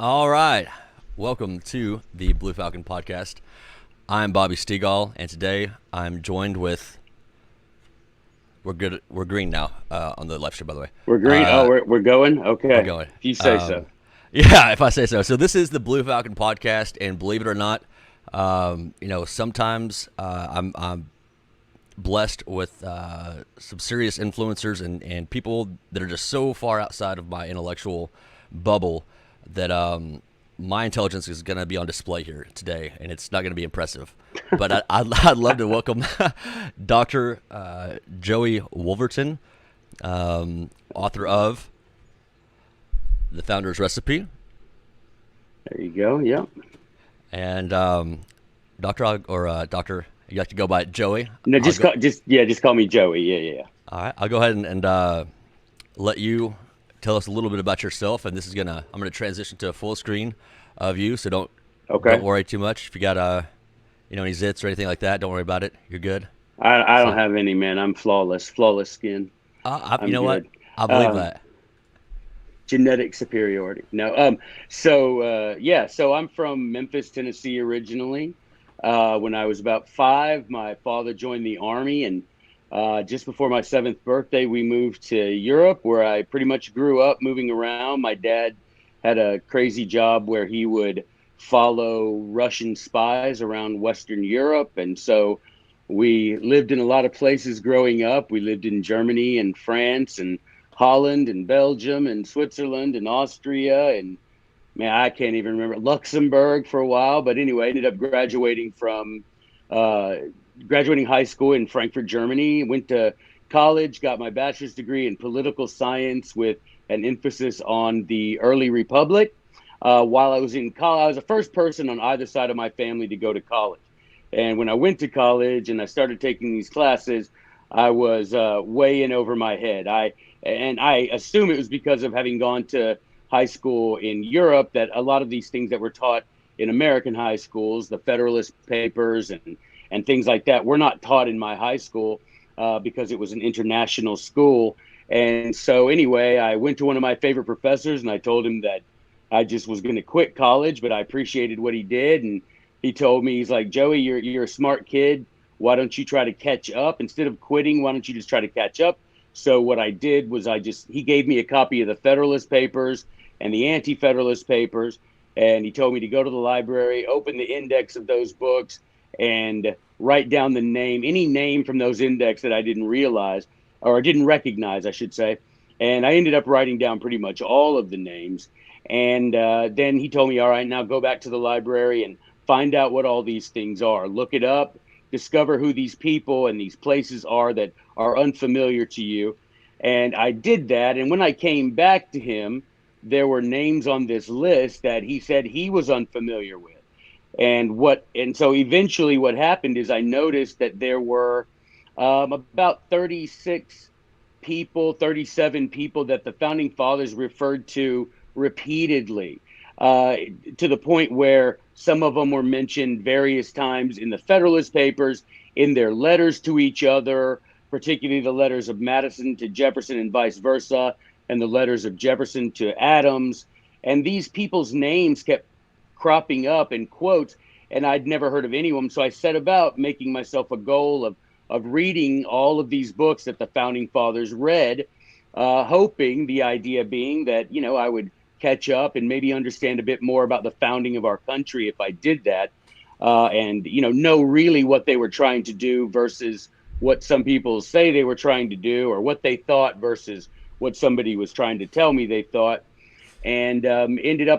All right. Welcome to the Blue Falcon podcast. I'm Bobby Stegall, and today I'm joined with. We're good. We're green now on the live stream, by the way. We're green. We're going. We're Okay, going. if you say so. Yeah, if I say so. So this is the Blue Falcon podcast, and believe it or not, sometimes I'm blessed with some serious influencers and people that are just so far outside of my intellectual bubble that my intelligence is going to be on display here today, and it's not going to be impressive. But I'd love to welcome Dr. Joey Wolverton, author of The Founder's Recipe. There you go. Yep. And Doctor, you have to go by Joey. No, just call me Joey. Yeah. All right, I'll go ahead and let you tell us a little bit about yourself, and I'm gonna transition to a full screen of you, so don't worry too much. If you got any zits or anything like that, don't worry about it. You're good. I don't have any, man. I'm flawless skin. You know what? I believe that. Genetic superiority. No. So I'm from Memphis, Tennessee originally. When I was about 5, my father joined the Army, and just before my 7th birthday, we moved to Europe, where I pretty much grew up moving around. My dad had a crazy job where he would follow Russian spies around Western Europe. And so we lived in a lot of places growing up. We lived in Germany and France and Holland and Belgium and Switzerland and Austria and, man, I can't even remember, Luxembourg for a while. But anyway, I ended up graduating high school in Frankfurt, Germany, went to college, got my bachelor's degree in political science with an emphasis on the early republic. While I was in college, I was the first person on either side of my family to go to college. And when I went to college and I started taking these classes, I was way in over my head. I assume it was because of having gone to high school in Europe that a lot of these things that were taught in American high schools, the Federalist Papers and things like that, were not taught in my high school because it was an international school. And so anyway, I went to one of my favorite professors and I told him that I just was going to quit college, but I appreciated what he did. And he told me, he's like, Joey, you're a smart kid. Why don't you try to catch up? Instead of quitting, why don't you just try to catch up? So what I did was he gave me a copy of the Federalist Papers and the Anti-Federalist Papers. And he told me to go to the library, open the index of those books, and write down any name from those index that I didn't realize, or didn't recognize, I should say. And I ended up writing down pretty much all of the names. And then he told me, all right, now go back to the library and find out what all these things are. Look it up, discover who these people and these places are that are unfamiliar to you. And I did that. And when I came back to him, there were names on this list that he said he was unfamiliar with. And so eventually what happened is I noticed that there were about 37 people that the founding fathers referred to repeatedly, to the point where some of them were mentioned various times in the Federalist Papers, in their letters to each other, particularly the letters of Madison to Jefferson and vice versa, and the letters of Jefferson to Adams. And these people's names kept cropping up in quotes, and I'd never heard of any of them. So I set about making myself a goal of reading all of these books that the founding fathers read, hoping, the idea being that, I would catch up and maybe understand a bit more about the founding of our country if I did that, and, know really what they were trying to do versus what some people say they were trying to do, or what they thought versus what somebody was trying to tell me they thought. And I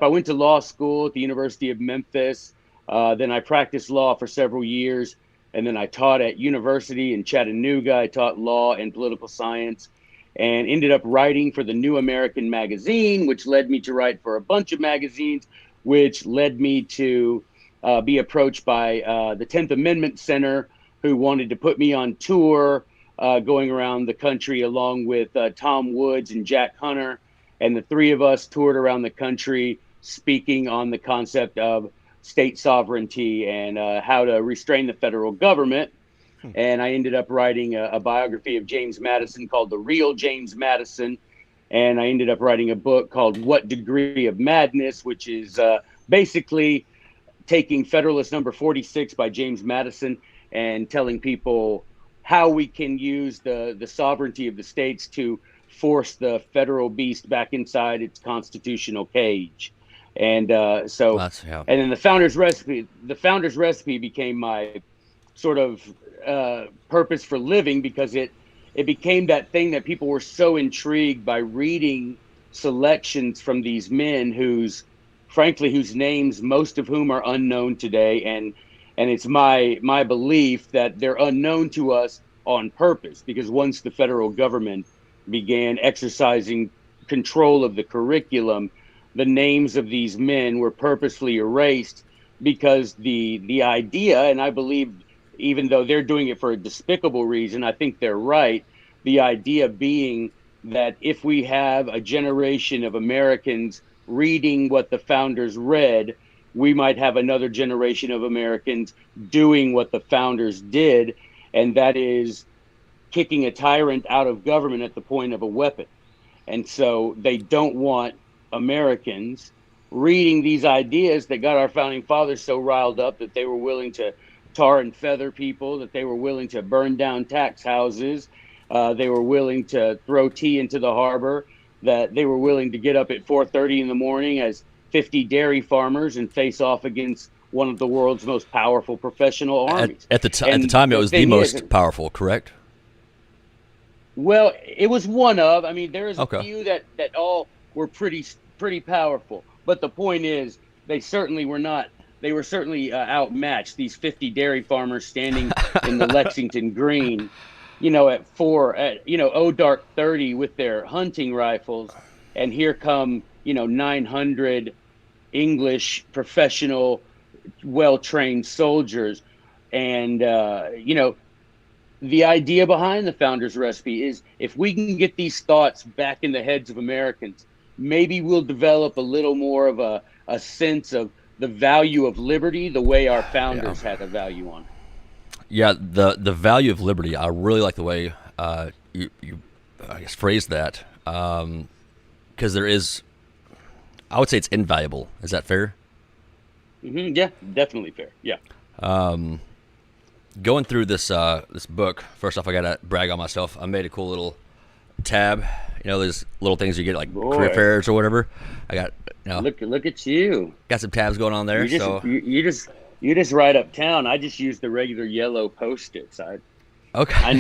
went to law school at the University of Memphis. Then I practiced law for several years. And then I taught at university in Chattanooga. I taught law and political science, and ended up writing for the New American Magazine, which led me to write for a bunch of magazines, which led me to be approached by the 10th Amendment Center, who wanted to put me on tour, going around the country along with Tom Woods and Jack Hunter. And the three of us toured around the country speaking on the concept of state sovereignty and how to restrain the federal government. And I ended up writing a biography of James Madison called The Real James Madison. and I ended up writing a book called What Degree of Madness, which is basically taking Federalist Number 46 by James Madison and telling people how we can use the sovereignty of the states to force the federal beast back inside its constitutional cage. And That's yeah. and then the founder's recipe became my sort of purpose for living, because it became that thing that people were so intrigued by reading selections from these men whose names, most of whom are unknown today, and it's my belief that they're unknown to us on purpose, because once the federal government began exercising control of the curriculum, the names of these men were purposefully erased, because the idea, and I believe, even though they're doing it for a despicable reason, I think they're right. The idea being that if we have a generation of Americans reading what the founders read, we might have another generation of Americans doing what the founders did, and that is kicking a tyrant out of government at the point of a weapon. And so they don't want Americans reading these ideas that got our founding fathers so riled up that they were willing to tar and feather people, that they were willing to burn down tax houses, they were willing to throw tea into the harbor, that they were willing to get up at 4:30 in the morning as 50 dairy farmers and face off against one of the world's most powerful professional armies. At the time, it was the most powerful, correct? Well, it was one of. I mean, there's Okay. a few that all were pretty powerful. But the point is, they certainly were not. They were certainly outmatched. These 50 dairy farmers standing in the Lexington Green, at dark 30 with their hunting rifles, and here come 900 English professional, well-trained soldiers, and the idea behind the founder's recipe is, if we can get these thoughts back in the heads of Americans, maybe we'll develop a little more of a sense of the value of liberty, the way our founders had a value on it. Yeah, the value of liberty. I really like the way you I guess phrased that, because there is, I would say it's invaluable. Is that fair? Mm-hmm, yeah, definitely fair. Yeah. Going through this book, first off, I gotta brag on myself. I made a cool little tab. Those little things you get like career fairs or whatever. I got look at you. Got some tabs going on there. You just write uptown. I just use the regular yellow Post-its. Okay. I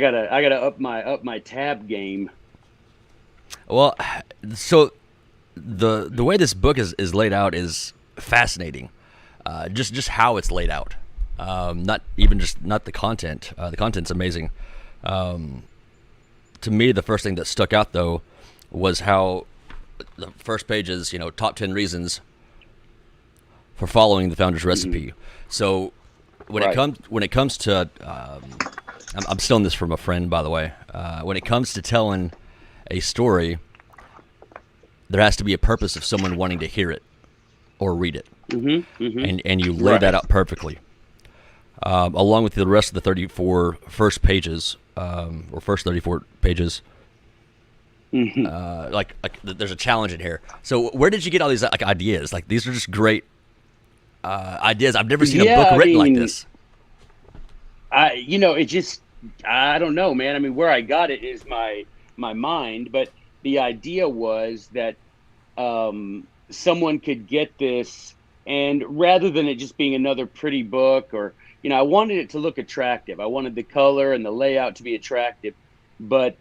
gotta up my tab game. Well, so the way this book is laid out is fascinating. Just how it's laid out. Not the content. The content's amazing. To me, the first thing that stuck out though was how the first page is, top 10 reasons for following the founder's recipe. So when it comes to, I'm stealing this from a friend, by the way. When it comes to telling a story, there has to be a purpose of someone wanting to hear it or read it. And you lay that out perfectly, along with the rest of the 34 first pages, or first 34 pages. Like there's a challenge in here. So where did you get all these ideas? Like, these are just great ideas. I've never seen a book written like this. I don't know, man. I mean, where I got it is my mind, but the idea was that someone could get this, and rather than it just being another pretty book, or I wanted it to look attractive. I wanted the color and the layout to be attractive, but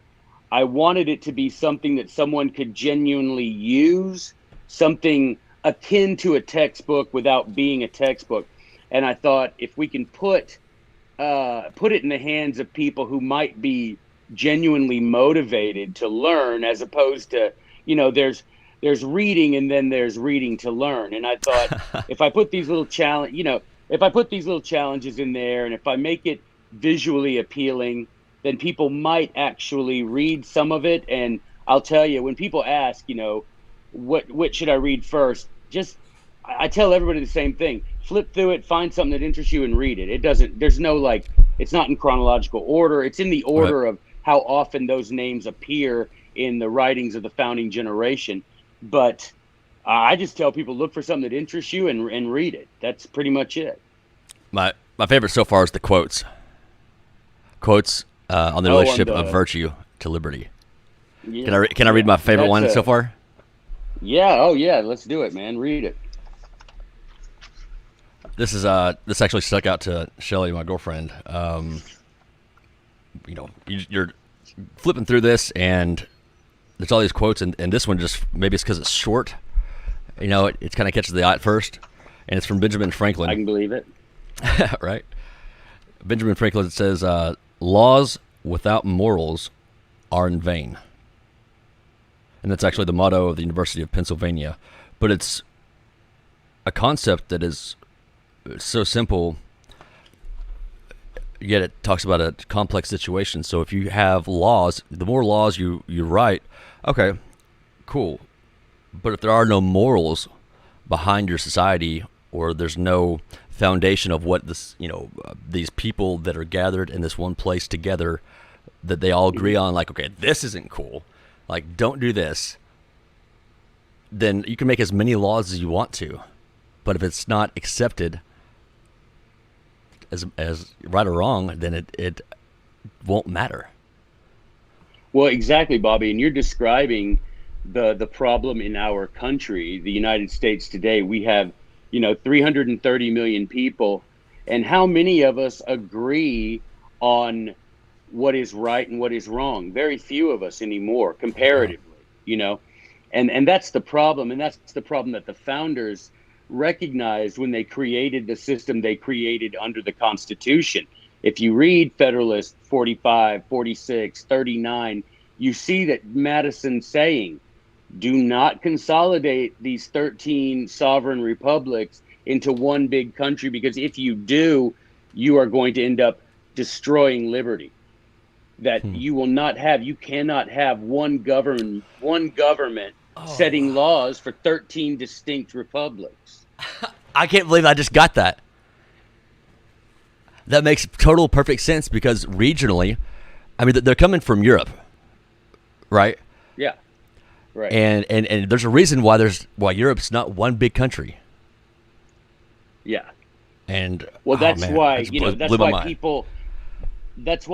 I wanted it to be something that someone could genuinely use, something akin to a textbook without being a textbook. And I thought, if we can put it in the hands of people who might be genuinely motivated to learn, as opposed to, there's reading and then there's reading to learn. And I thought, if I put these little challenges in there, and if I make it visually appealing, then people might actually read some of it. And I'll tell you, when people ask, what should I read first? I tell everybody the same thing. Flip through it, find something that interests you, and read it. It's not in chronological order. It's in the order of how often those names appear in the writings of the founding generation. But I just tell people, look for something that interests you and read it. That's pretty much it. My favorite so far is the quotes on the relationship of virtue to liberty. Yeah, Can I read my favorite one so far? Yeah. Oh yeah. Let's do it, man. Read it. This actually stuck out to Shelly, my girlfriend. You're flipping through this, and there's all these quotes, and this one just, maybe it's because it's short. It kind of catches the eye at first, and it's from Benjamin Franklin. I can believe it. Right? Benjamin Franklin says, "Laws without morals are in vain." And that's actually the motto of the University of Pennsylvania. But it's a concept that is so simple, yet it talks about a complex situation. So if you have laws, the more laws you write, okay, cool. But if there are no morals behind your society, or there's no foundation of what this, these people that are gathered in this one place together, that they all agree on, like, okay, this isn't cool, like, don't do this, then you can make as many laws as you want to. But if it's not accepted as right or wrong, then it won't matter. Well, exactly, Bobby. And you're describing the problem in our country, the United States today. We have, 330 million people. And how many of us agree on what is right and what is wrong? Very few of us anymore, comparatively, And that's the problem. And that's the problem that the founders recognized when they created the system they created under the Constitution. If you read Federalist 45, 46, 39, you see that Madison saying, do not consolidate these 13 sovereign republics into one big country, because if you do, you are going to end up destroying liberty. That you cannot have one government setting laws for 13 distinct republics. I can't believe I just got that. That makes total perfect sense, because regionally, I mean, they're coming from Europe, right? Yeah, right. And there's a reason why Europe's not one big country. Yeah. And that's why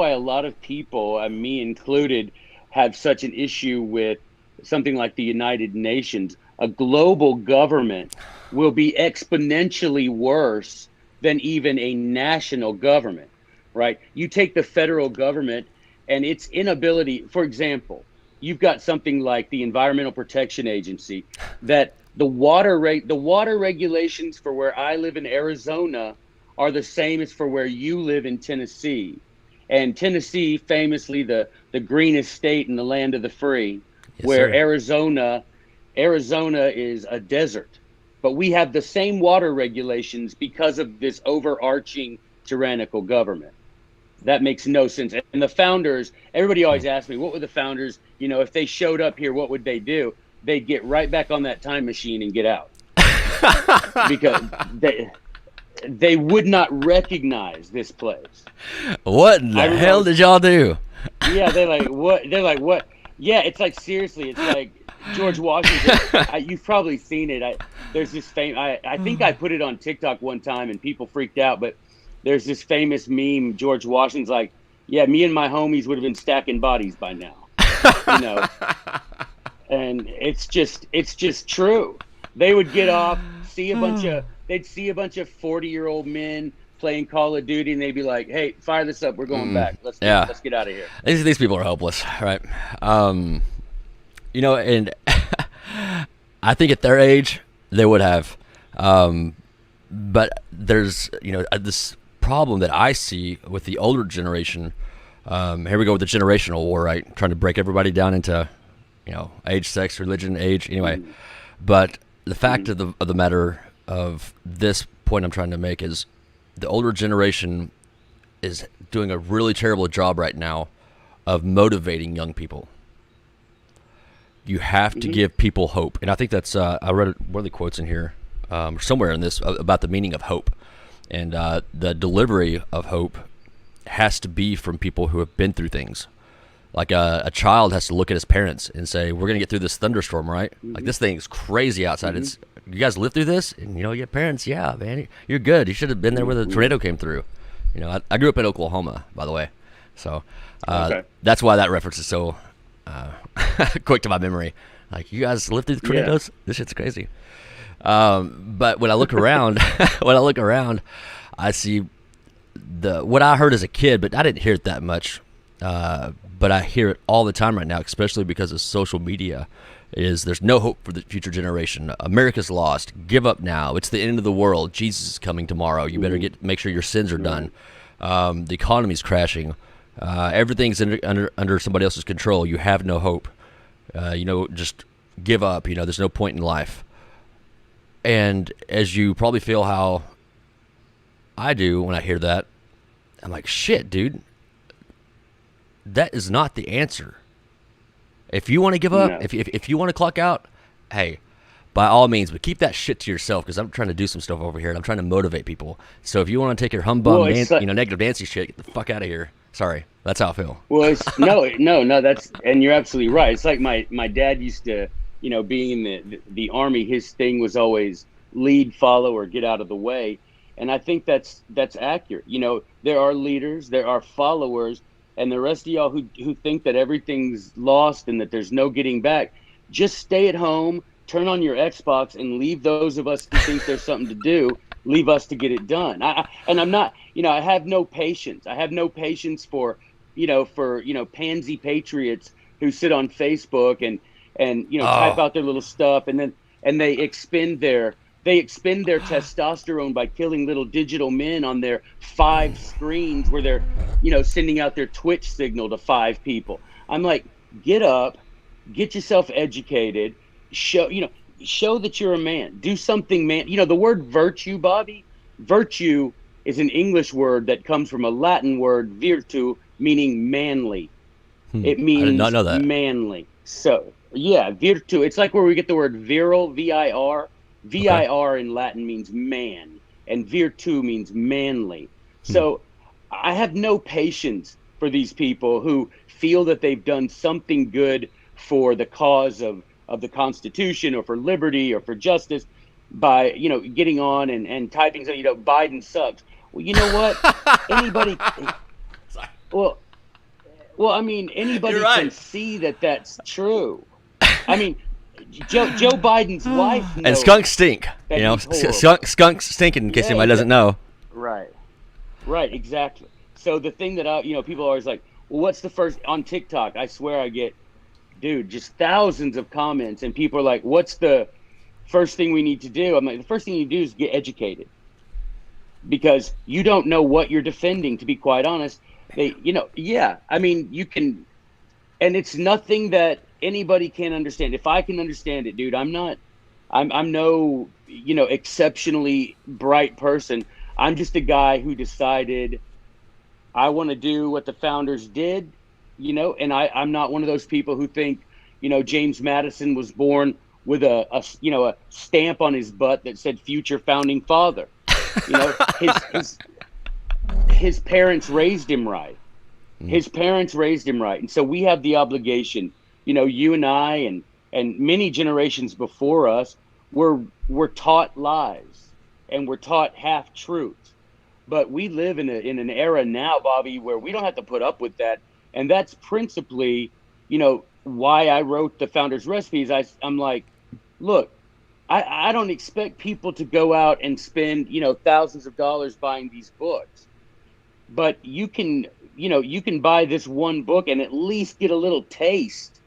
a lot of people, me included, have such an issue with something like the United Nations. A global government will be exponentially worse than even a national government, right? You take the federal government and its inability, for example, you've got something like the Environmental Protection Agency, that the water regulations for where I live in Arizona are the same as for where you live in Tennessee. And Tennessee, famously the greenest state in the land of the free, yes, where sir. Arizona is a desert. But we have the same water regulations because of this overarching tyrannical government. That makes no sense. And the founders, everybody always asks me, what would the founders, if they showed up here, what would they do? They'd get right back on that time machine and get out. Because they would not recognize this place. What in the hell did y'all do? Yeah, they're like, what? They're like, what? Yeah, it's like, seriously, it's like George Washington. You've probably seen it. There's this I think I put it on TikTok one time and people freaked out, but there's this famous meme. George Washington's like, yeah, me and my homies would have been stacking bodies by now. And it's just true. They would get off, they'd see a bunch of 40-year-old men playing Call of Duty, and they'd be like, hey, fire this up, we're going back. Let's get out of here. These people are hopeless, right? And I think at their age they would have, but there's this problem that I see with the older generation. Here we go with the generational war, right? Trying to break everybody down into age, sex, religion, age, anyway. But the fact of the matter of this point I'm trying to make is the older generation is doing a really terrible job right now of motivating young people. You have to give people hope. And I think that's, I read one of the quotes in here, somewhere in this, about the meaning of hope. And the delivery of hope has to be from people who have been through things. Like a child has to look at his parents and say, "We're gonna get through this thunderstorm, right? Like this thing's crazy outside. It's you guys live through this, and you have parents. Yeah, man, you're good. You should have been there when the tornado came through. I grew up in Oklahoma, by the way, so that's why that reference is so quick to my memory. Like you guys lived through the tornadoes. This shit's crazy. But when I look around, I see what I heard as a kid, but I didn't hear it that much. But I hear it all the time right now, especially because of social media, is there's no hope for the future generation. America's lost. Give up now. It's the end of the world. Jesus is coming tomorrow. You better make sure your sins are done. The economy's crashing. Everything's under somebody else's control. You have no hope. Just give up. There's no point in life. And as you probably feel how I do when I hear that, I'm like, shit, dude. That is not the answer. If you want to give up, if you want to clock out, hey, by all means, but keep that shit to yourself, because I'm trying to do some stuff over here and I'm trying to motivate people. So if you want to take your humbug, negative Nancy shit, get the fuck out of here. Sorry, that's how I feel. Well, no, that's, and you're absolutely right. It's like my dad used to, being in the Army, his thing was always lead, follow, or get out of the way. And I think that's accurate. There are leaders, there are followers. And the rest of y'all who think that everything's lost and that there's no getting back, just stay at home, turn on your Xbox, and leave those of us who think there's something to do, leave us to get it done. I'm not, I have no patience. I have no patience for pansy patriots who sit on Facebook and type out their little stuff and they expend their testosterone by killing little digital men on their 5 screens where they're, sending out their Twitch signal to 5 people. I'm like, get up, get yourself educated, show that you're a man. Do something, man. The word virtue, Bobby, virtue is an English word that comes from a Latin word, virtu, meaning manly. It means I did not know that. Manly. So, yeah, virtu. It's like where we get the word virile, V-I-R. VIR in Latin means man, and virtu means manly. So I have no patience for these people who feel that they've done something good for the cause of the Constitution or for liberty or for justice by, getting on and typing, Biden sucks. Well, you know what? Anybody, well, I mean, anybody can see that that's true. I mean, Joe Biden's wife knows. And skunks stink. Skunks stink, in case anybody doesn't know. Right, exactly. So the thing that people are always like, well, what's the first on TikTok? I swear I get, just thousands of comments, and people are like, what's the first thing we need to do? I'm like, the first thing you do is get educated, because you don't know what you're defending. To be quite honest, I mean, you can, and it's nothing that anybody can understand. If I can understand it, dude, I'm no, exceptionally bright person. I'm just a guy who decided I want to do what the founders did, and I'm not one of those people who think, James Madison was born with a stamp on his butt that said future founding father. His parents raised him right. And so we have the obligation, you and I and many generations before us were taught lies and we're taught half truths. But we live in an era now, Bobby, where we don't have to put up with that. And that's principally, why I wrote the Founders Recipes. I'm like, look, I don't expect people to go out and spend, thousands of dollars buying these books. But you can buy this one book and at least get a little taste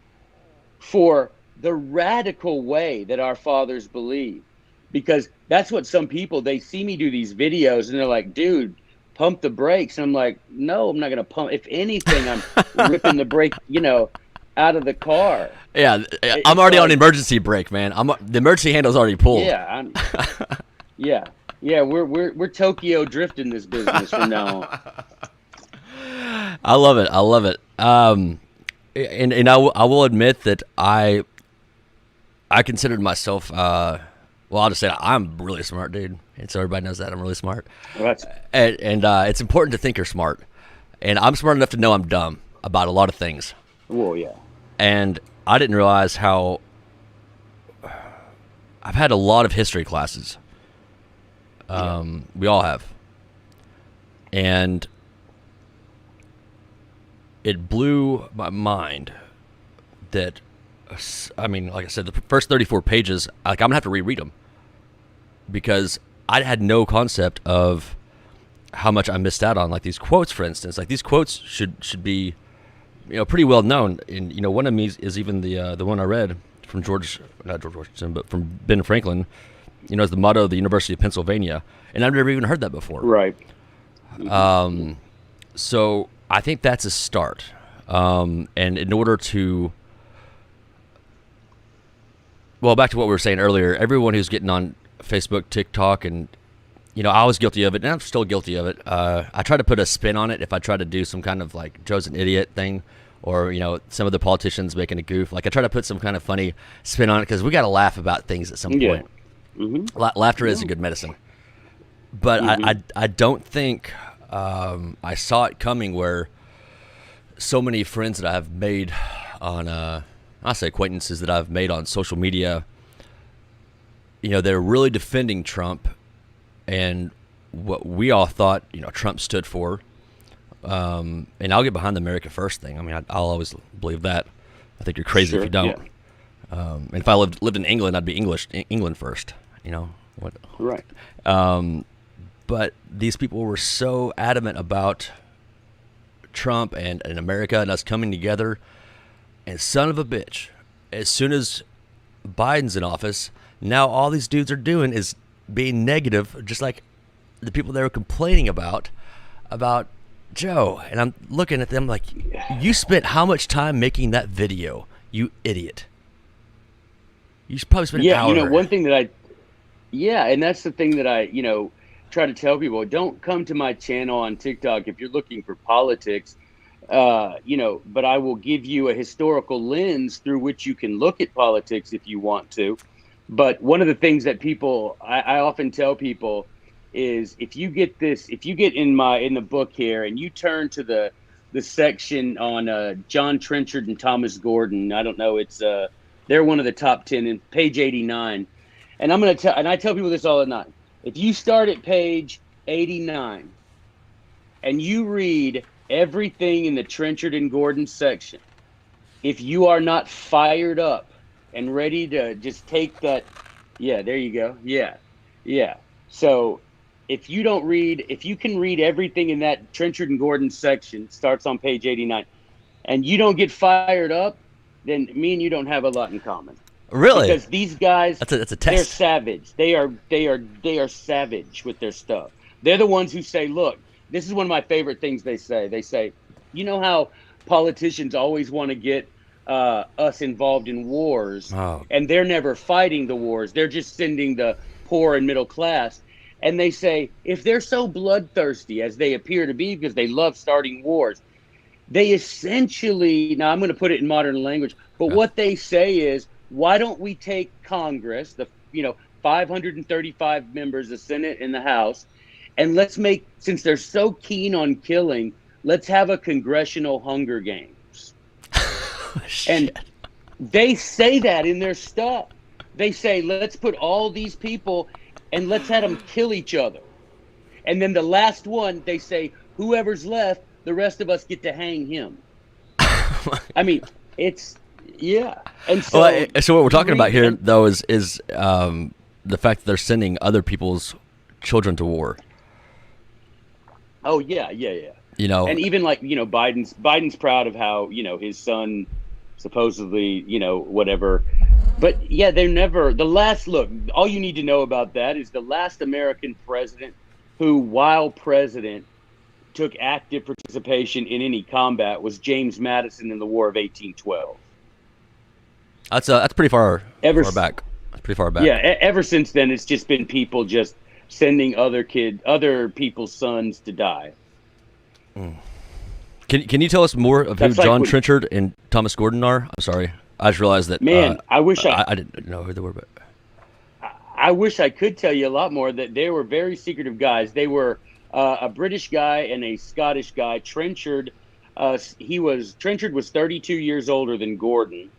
for the radical way that our fathers believe. Because that's what some people, they see me do these videos and they're like, dude, pump the brakes. And I'm like, no, I'm not going to pump. If anything, I'm ripping the brake, out of the car. Yeah, I'm already on emergency brake, man. The emergency handle's already pulled. Yeah, we're Tokyo drifting this business from now on. I love it. And I will admit that I considered myself. Well, I'll just say I'm really smart, dude. And so everybody knows that I'm really smart. Well, and it's important to think you're smart. And I'm smart enough to know I'm dumb about a lot of things. Well, yeah. And I didn't realize how I've had a lot of history classes. We all have. And it blew my mind that, I mean, like I said, the first 34 pages, like I'm going to have to reread them because I had no concept of how much I missed out on. Like these quotes, for instance, like these quotes should be, pretty well known. And, one of them is even the one I read from not George Washington, but from Ben Franklin, is the motto of the University of Pennsylvania. And I've never even heard that before. Right. So I think that's a start. And in order to, well, back to what we were saying earlier, everyone who's getting on Facebook, TikTok, and, I was guilty of it, and I'm still guilty of it. I try to put a spin on it if I try to do some kind of like Joe's an idiot thing, or, some of the politicians making a goof. Like I try to put some kind of funny spin on it because we got to laugh about things at some point. Laughter is a good medicine. But I don't think I saw it coming where so many friends that I have made on, I say acquaintances that I've made on social media, they're really defending Trump and what we all thought, Trump stood for. And I'll get behind the America First thing. I mean, I'll always believe that. I think you're crazy if you don't. Yeah. And if I lived in England, I'd be England first. What? Right. But these people were so adamant about Trump and America and us coming together. And son of a bitch, as soon as Biden's in office, now all these dudes are doing is being negative, just like the people they were complaining about Joe. And I'm looking at them like, you spent how much time making that video, you idiot? You probably spent an hour. One thing that and that's the thing that I, try to tell people, don't come to my channel on TikTok if you're looking for politics, but I will give you a historical lens through which you can look at politics if you want to. But one of the things that I often tell people is if you get in the book here and you turn to the section on John Trenchard and Thomas Gordon, I don't know, it's they're one of the top 10 in page 89. And I tell people this all the time. If you start at page 89 and you read everything in the Trenchard and Gordon section, if you are not fired up and ready to just take that, there you go. Yeah. So if you can read everything in that Trenchard and Gordon section, starts on page 89, and you don't get fired up, then me and you don't have a lot in common. Really? Because these guys, that's a test. They're savage. They are savage with their stuff. They're the ones who say, look, this is one of my favorite things they say. They say, how politicians always want to get us involved in wars, and they're never fighting the wars. They're just sending the poor and middle class. And they say, if they're so bloodthirsty as they appear to be because they love starting wars, they essentially, now I'm going to put it in modern language, but what they say is, why don't we take Congress, the 535 members, the Senate and the House, and since they're so keen on killing, let's have a congressional Hunger Games. And they say that in their stuff. They say, let's put all these people and let's have them kill each other. And then the last one, they say, whoever's left, the rest of us get to hang him. I mean, it's... Yeah, and so what we're talking about here, though, is the fact that they're sending other people's children to war. Oh yeah. And even like Biden's proud of how his son supposedly whatever, but yeah, they're never the last. Look, all you need to know about that is the last American president who, while president, took active participation in any combat was James Madison in the War of 1812. That's pretty far back. That's pretty far back. Yeah, ever since then, it's just been people just sending other people's sons to die. Can you tell us more of who John Trenchard and Thomas Gordon are? I'm sorry, I just realized that. Man, I wish I didn't know who they were, but I wish I could tell you a lot more. That they were very secretive guys. They were a British guy and a Scottish guy. Trenchard Trenchard was 32 years older than Gordon.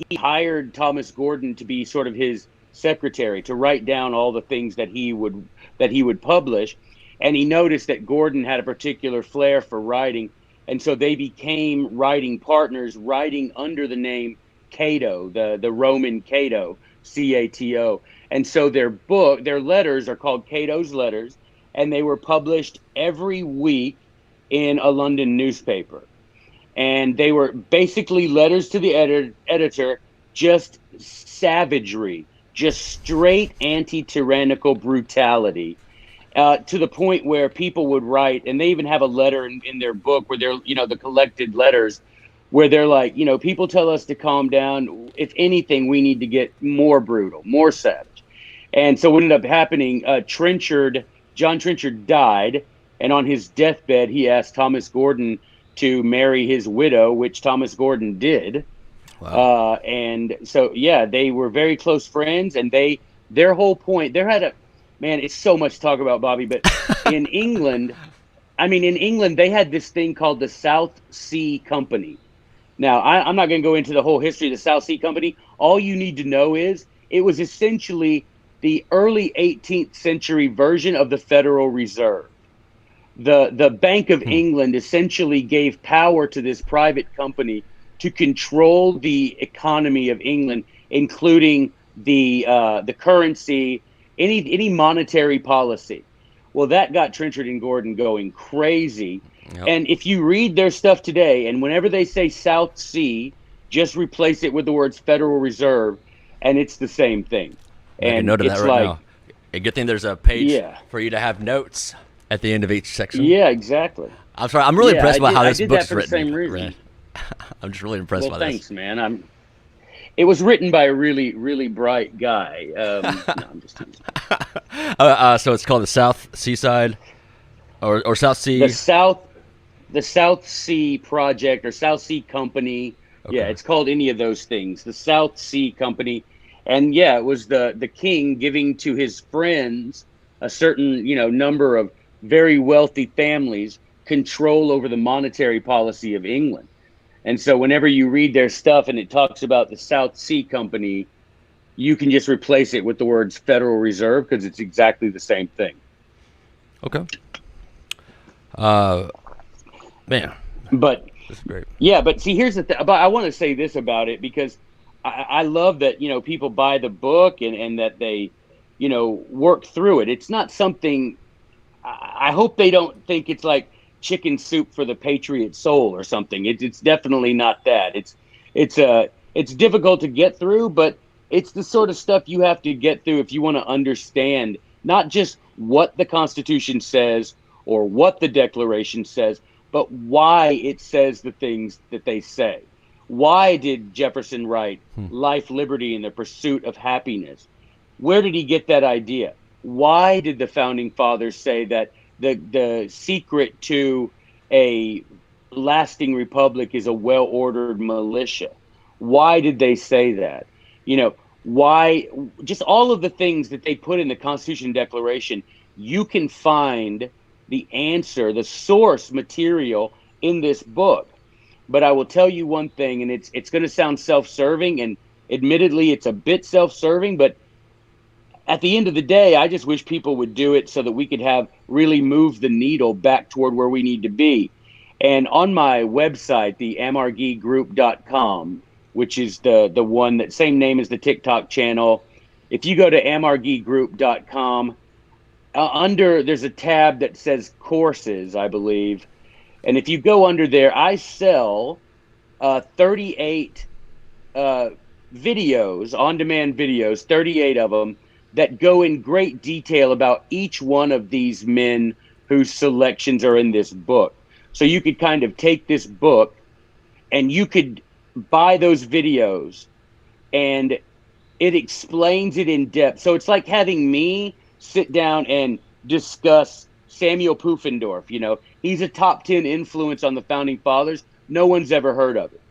He hired Thomas Gordon to be sort of his secretary to write down all the things that he would publish, and he noticed that Gordon had a particular flair for writing, and so they became writing partners, writing under the name Cato, the Roman Cato, Cato. And so their letters are called Cato's Letters, and they were published every week in a London newspaper. And they were basically letters to the editor, just savagery, just straight anti-tyrannical brutality, to the point where people would write, and they even have a letter in their book where they're, the collected letters, where they're like, people tell us to calm down. If anything, we need to get more brutal, more savage. And so what ended up happening, John Trenchard died, and on his deathbed, he asked Thomas Gordon to marry his widow, which Thomas Gordon did. Wow. And so, yeah, they were very close friends, and their whole point, it's so much to talk about, Bobby, but in England, they had this thing called the South Sea Company. Now, I'm not going to go into the whole history of the South Sea Company. All you need to know is it was essentially the early 18th century version of the Federal Reserve. The Bank of England essentially gave power to this private company to control the economy of England, including the currency, any monetary policy. Well, that got Trenchard and Gordon going crazy. Yep. And if you read their stuff today, and whenever they say South Sea, just replace it with the words Federal Reserve, and it's the same thing. Make a note of that right now. A good thing there's a page for you to have notes at the end of each section. Yeah, exactly. I'm sorry. I'm really impressed by how this book's written. Same reason. I'm just really impressed by this. Thanks, man. It was written by a really, really bright guy. No, I'm just teasing. So it's called the South Seaside, or South Sea. The South Sea Project or South Sea Company. Okay. Yeah, it's called any of those things. The South Sea Company, and yeah, it was the king giving to his friends a certain number of very wealthy families control over the monetary policy of England. And so whenever you read their stuff and it talks about the South Sea Company, you can just replace it with the words Federal Reserve because it's exactly the same thing. Okay. Man. But this is great. Yeah, but see, here's the thing. But I want to say this about it because I love that people buy the book and that they work through it. It's not something. I hope they don't think it's like chicken soup for the patriot soul or something. It's definitely not that. It's difficult to get through, but it's the sort of stuff you have to get through if you want to understand not just what the Constitution says or what the Declaration says, but why it says the things that they say. Why did Jefferson write life, liberty, and the pursuit of happiness? Where did he get that idea? Why did the founding fathers say that the secret to a lasting republic is a well-ordered militia? Why did they say that? Why? Just all of the things that they put in the Constitution Declaration, you can find the answer, the source material in this book. But I will tell you one thing, and it's going to sound self-serving, and admittedly it's a bit self-serving, but at the end of the day, I just wish people would do it so that we could really move the needle back toward where we need to be. And on my website, the amargigroup.com, which is the one that same name as the TikTok channel, if you go to amargigroup.com, there's a tab that says courses, I believe. And if you go under there, I sell 38 videos, on-demand videos, 38 of them, that go in great detail about each one of these men whose selections are in this book. So you could kind of take this book and you could buy those videos and it explains it in depth. So it's like having me sit down and discuss Samuel Pufendorf. He's a top 10 influence on the founding fathers. No one's ever heard of it.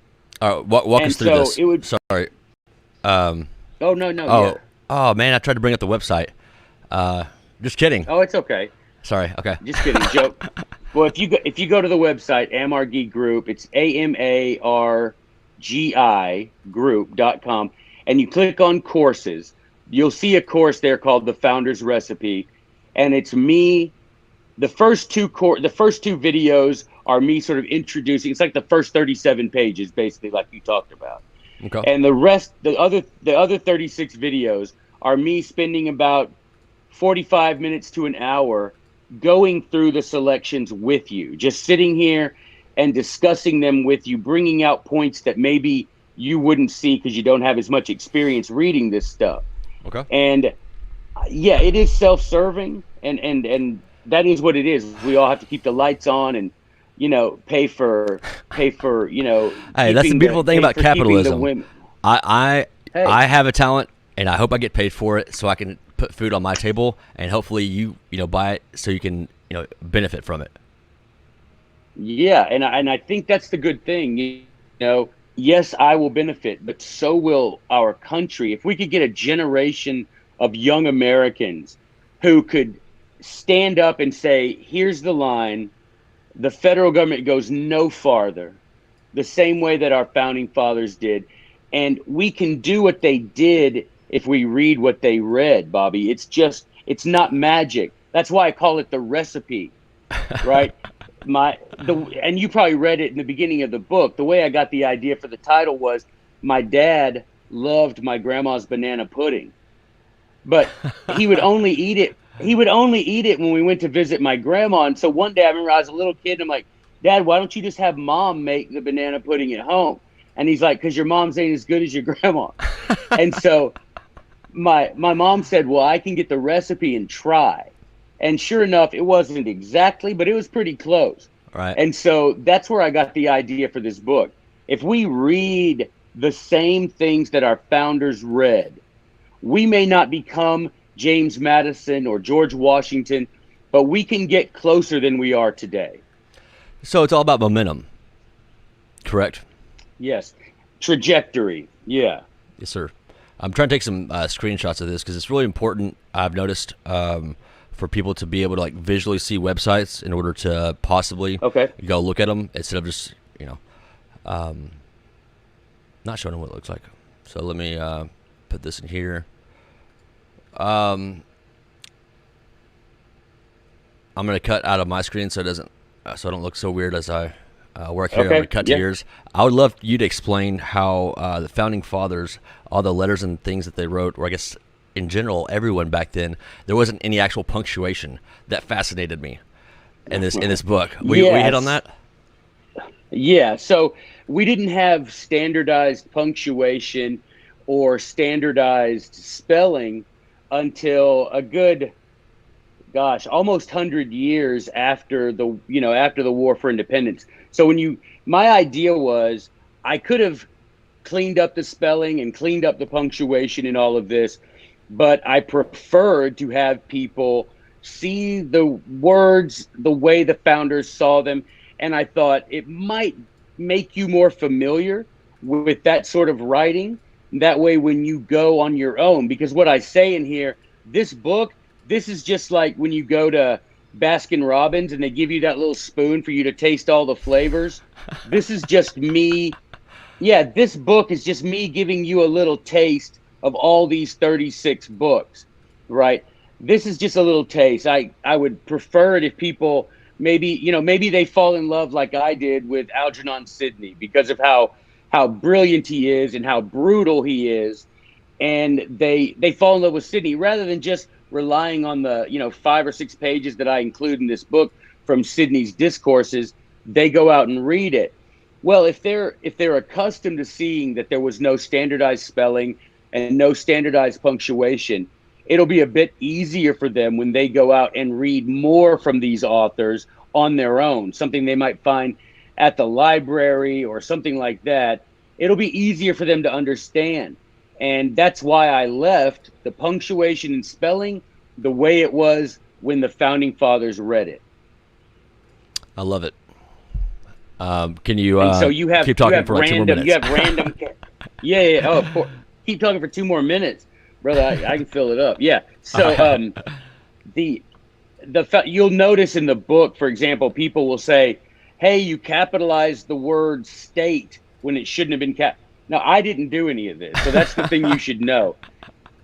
All right, walk us through this. Sorry. Oh, no. Yeah. Oh, man, I tried to bring up the website. Just kidding. Oh, it's okay. Sorry, okay. Just kidding, joke. Well, if you go to the website Amargi Group, it's AMARGI group.com, and you click on courses, you'll see a course there called The Founder's Recipe, and it's me. The first two videos are me sort of introducing. It's like the first 37 pages, basically, like you talked about, Okay. and the other 36 videos are me spending about 45 minutes to an hour going through the selections with you, just sitting here and discussing them with you, bringing out points that maybe you wouldn't see because you don't have as much experience reading this stuff. Okay. And yeah, it is self-serving, and that is what it is. We all have to keep the lights on and pay for Hey, that's the beautiful thing about capitalism. I Hey, I have a talent, and I hope I get paid for it, so I can put food on my table, and hopefully you buy it so you can benefit from it. yeah, and I think that's the good thing. Yes, I will benefit, but so will our country. If we could get a generation of young Americans who could stand up and say, "Here's the line. The federal government goes no farther," the same way that our founding fathers did. And we can do what they did if we read what they read, Bobby. It's not magic. That's why I call it the recipe, right? And you probably read it in the beginning of the book. The way I got the idea for the title was my dad loved my grandma's banana pudding, but he would only eat it. He would only eat it when we went to visit my grandma. And so one day I remember I was a little kid and I'm like, "Dad, why don't you just have mom make the banana pudding at home?" And he's like, "Because your mom's ain't as good as your grandma." And so my mom said, "Well, I can get the recipe and try." And sure enough, it wasn't exactly, but it was pretty close. Right. And so that's where I got the idea for this book. If we read the same things that our founders read, we may not become James Madison or George Washington, but we can get closer than we are today. So it's all about momentum, correct? Yes. Trajectory. Yeah. Yes, sir. I'm trying to take some screenshots of this because it's really important. I've noticed for people to be able to visually see websites in order to possibly Okay. go look at them instead of just not showing them what it looks like. So let me put this in here. I'm going to cut out of my screen so it doesn't, so I don't look so weird as I work here. I'm going to cut to yours. I would love you to explain how the founding fathers, all the letters and things that they wrote, or I guess in general, everyone back then, there wasn't any actual punctuation. That fascinated me in this book. We hit on that? Yeah. So we didn't have standardized punctuation or standardized spelling until a good, almost 100 years after the War for Independence. So my idea was I could have cleaned up the spelling and cleaned up the punctuation and all of this, but I preferred to have people see the words the way the founders saw them. And I thought it might make you more familiar with that sort of writing. That way, when you go on your own, because what I say in here, this book, this is just like when you go to Baskin Robbins and they give you that little spoon for you to taste all the flavors. This is just me. Yeah, this book is just me giving you a little taste of all these 36 books, right? This is just a little taste. I would prefer it if people maybe they fall in love like I did with Algernon Sidney because of how brilliant he is and how brutal he is, and they fall in love with Sidney rather than just relying on the 5 or 6 pages that I include in this book from Sidney's discourses. They go out and read it. Well, if they're accustomed to seeing that there was no standardized spelling and no standardized punctuation, it'll be a bit easier for them when they go out and read more from these authors on their own, something they might find at the library or something like that. It'll be easier for them to understand. And that's why I left the punctuation and spelling the way it was when the founding fathers read it. I love it. Can you so you have, keep talking for random, 2 more minutes? You have random. Yeah. Oh, of course. Keep talking for 2 more minutes, brother. I can fill it up. Yeah. So you'll notice in the book, for example, people will say, "Hey, you capitalized the word state when it shouldn't have been cap." No, I didn't do any of this. So that's the thing you should know.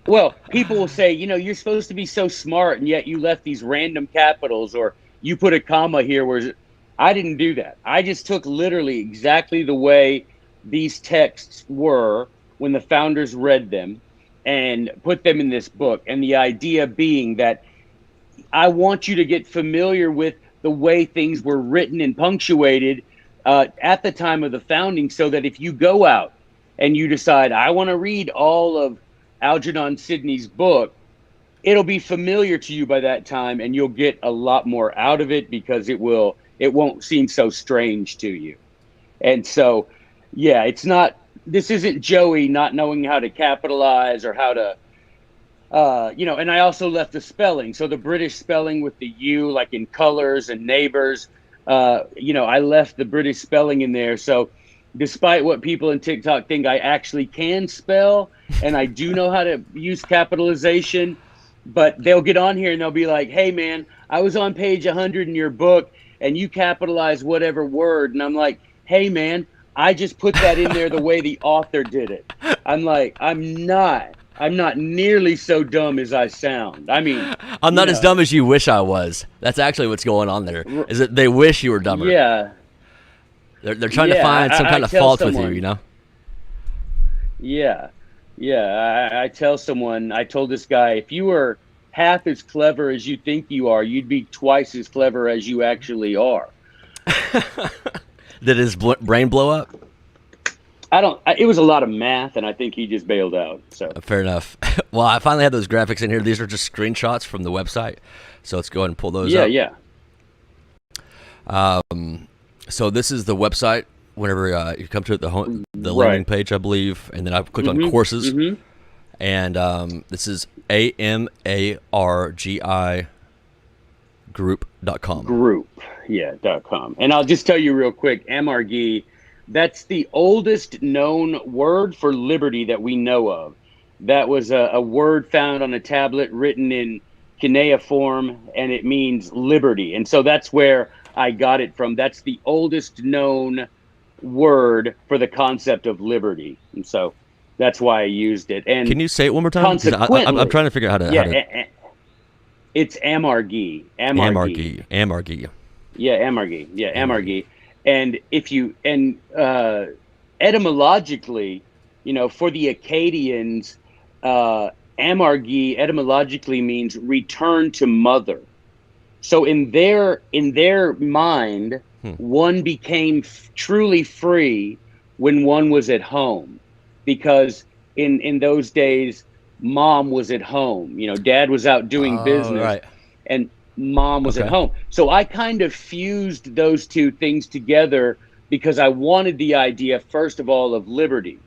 Well, people will say, you're supposed to be so smart, and yet you left these random capitals, or you put a comma here. Where I didn't do that. I just took literally exactly the way these texts were when the founders read them and put them in this book. And the idea being that I want you to get familiar with the way things were written and punctuated at the time of the founding, so that if you go out and you decide, I want to read all of Algernon Sidney's book, it'll be familiar to you by that time, and you'll get a lot more out of it, because it won't seem so strange to you. And so, yeah, this isn't Joey not knowing how to capitalize or how to, and I also left the spelling. So the British spelling with the U, like in colors and neighbors, I left the British spelling in there. So despite what people in TikTok think, I actually can spell, and I do know how to use capitalization. But they'll get on here and they'll be like, "Hey man, I was on page 100 in your book and you capitalized whatever word." And I'm like, "Hey man, I just put that in there the way the author did it." I'm like, I'm not nearly so dumb as I sound. I mean, I'm not as dumb as you wish I was. That's actually what's going on there. Is that they wish you were dumber. Yeah. They're trying to find some kind of fault with you, Yeah. Yeah. I tell someone, I told this guy, if you were half as clever as you think you are, you'd be twice as clever as you actually are. Did his brain blow up? It was a lot of math, and I think he just bailed out. So fair enough. Well, I finally have those graphics in here. These are just screenshots from the website. So let's go ahead and pull those up. Yeah. So this is the website. Whenever you come to the landing page, I believe, and then I click on courses, and this is AMARGI group.com. .com. And I'll just tell you real quick, Amargi, that's the oldest known word for liberty that we know of. That was a word found on a tablet written in cuneiform, and it means liberty. And so that's where I got it from. That's the oldest known word for the concept of liberty. And so that's why I used it. And can you say it one more time? I'm trying to figure out how to... It's Amargi. Amargi. Yeah, Amargi. Yeah, Amargi. And etymologically, for the Akkadians, Amargi etymologically means return to mother. So in their mind, one became truly free when one was at home, because in those days, mom was at home. Dad was out doing business, and mom was at home. So I kind of fused those two things together, because I wanted the idea, first of all, of liberty,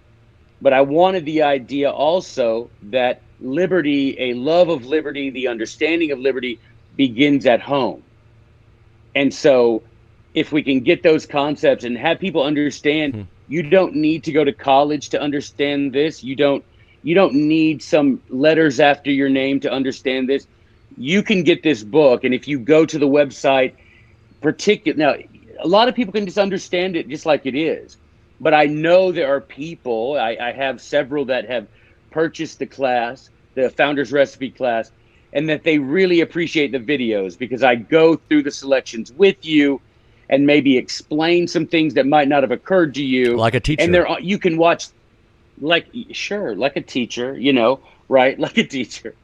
but I wanted the idea also that liberty, a love of liberty, the understanding of liberty, begins at home. And so if we can get those concepts and have people understand, you don't need to go to college to understand this. You don't need some letters after your name to understand this. You can get this book, and if you go to the website, now a lot of people can just understand it just like it is. But I know there are people, I have several that have purchased the class, the Founder's Recipe class, and that they really appreciate the videos, because I go through the selections with you and maybe explain some things that might not have occurred to you. Like a teacher. And you can watch, like a teacher, right? Like a teacher.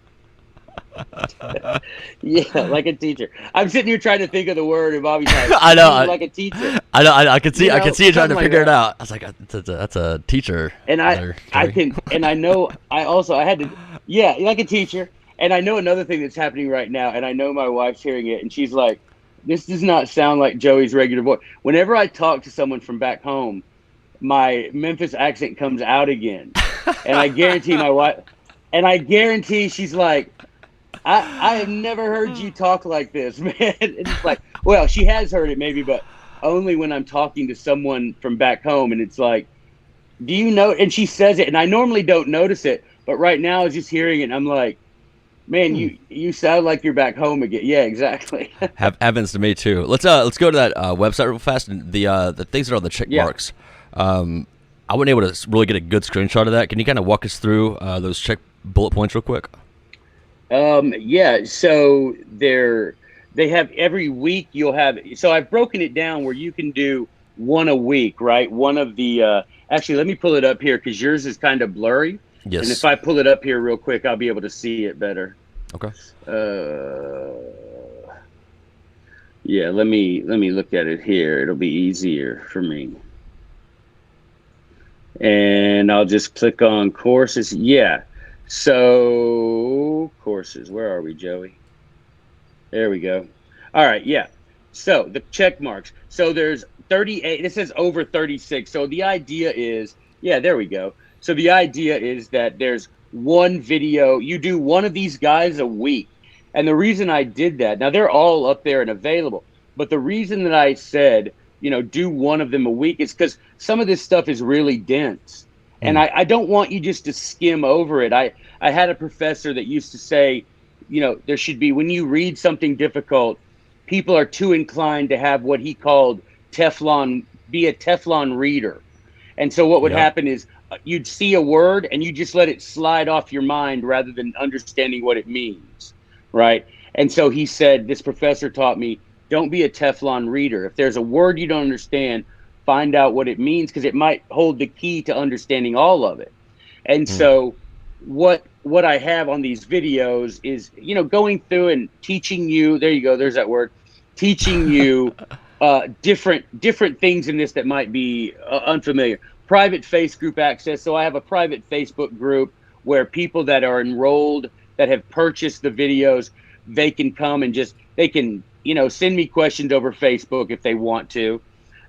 Yeah, like a teacher. I'm sitting here trying to think of the word, and Bobby's like, I know, like a teacher. I know. I can see you trying to figure it out. I was like, that's a teacher. And I know I had to, yeah, like a teacher. And I know another thing that's happening right now, and I know my wife's hearing it, and she's like, this does not sound like Joey's regular voice. Whenever I talk to someone from back home, my Memphis accent comes out again. And I guarantee my wife, she's like, I have never heard you talk like this, man. And it's like, well, she has heard it maybe, but only when I'm talking to someone from back home. And it's like, do you know? And she says it, and I normally don't notice it, but right now I was just hearing it, and I'm like, Man, you sound like you're back home again. Yeah, exactly. Happens to me too. Let's go to that website real fast. And the things that are the check Yeah. marks. I wasn't able to really get a good screenshot of that. Can you kind of walk us through those check bullet points real quick? Yeah. So they have every week you'll have. So I've broken it down where you can do one a week, right? One of the actually, let me pull it up here because yours is kind of blurry. And if Yes. I pull it up here real quick, I'll be able to see it better. Okay. Yeah, let me look at it here. It'll be easier for me. And I'll just click on courses. Yeah. So courses, where are we, Joey? There we go. All right, yeah. So the check marks. So there's 38. It says over 36. So the idea is, yeah, there we go. So the idea is that there's one video. You do one of these guys a week. And the reason I did that, now they're all up there and available. But the reason that I said, do one of them a week is because some of this stuff is really dense. And I don't want you just to skim over it. I had a professor that used to say, there should be, when you read something difficult, people are too inclined to have what he called be a Teflon reader. And so what would Yep. happen is you'd see a word and you just let it slide off your mind rather than understanding what it means. Right. And so he said, this professor taught me, don't be a Teflon reader. If there's a word you don't understand, find out what it means because it might hold the key to understanding all of it. And so what I have on these videos is, going through and teaching you, there you go, there's that word, teaching you different things in this that might be unfamiliar. Private face group access. So I have a private Facebook group where people that are enrolled that have purchased the videos, they can come and they can, send me questions over Facebook if they want to.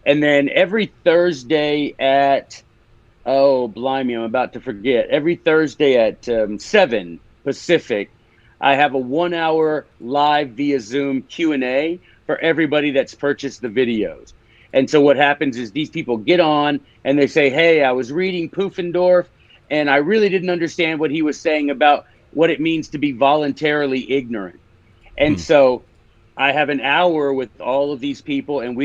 And then every Thursday at, oh, blimey, I'm about to forget. Every Thursday at 7 Pacific, I have a 1-hour live via Zoom Q&A for everybody that's purchased the videos. And so what happens is these people get on and they say, hey, I was reading Pufendorf and I really didn't understand what he was saying about what it means to be voluntarily ignorant. And so I have an hour with all of these people and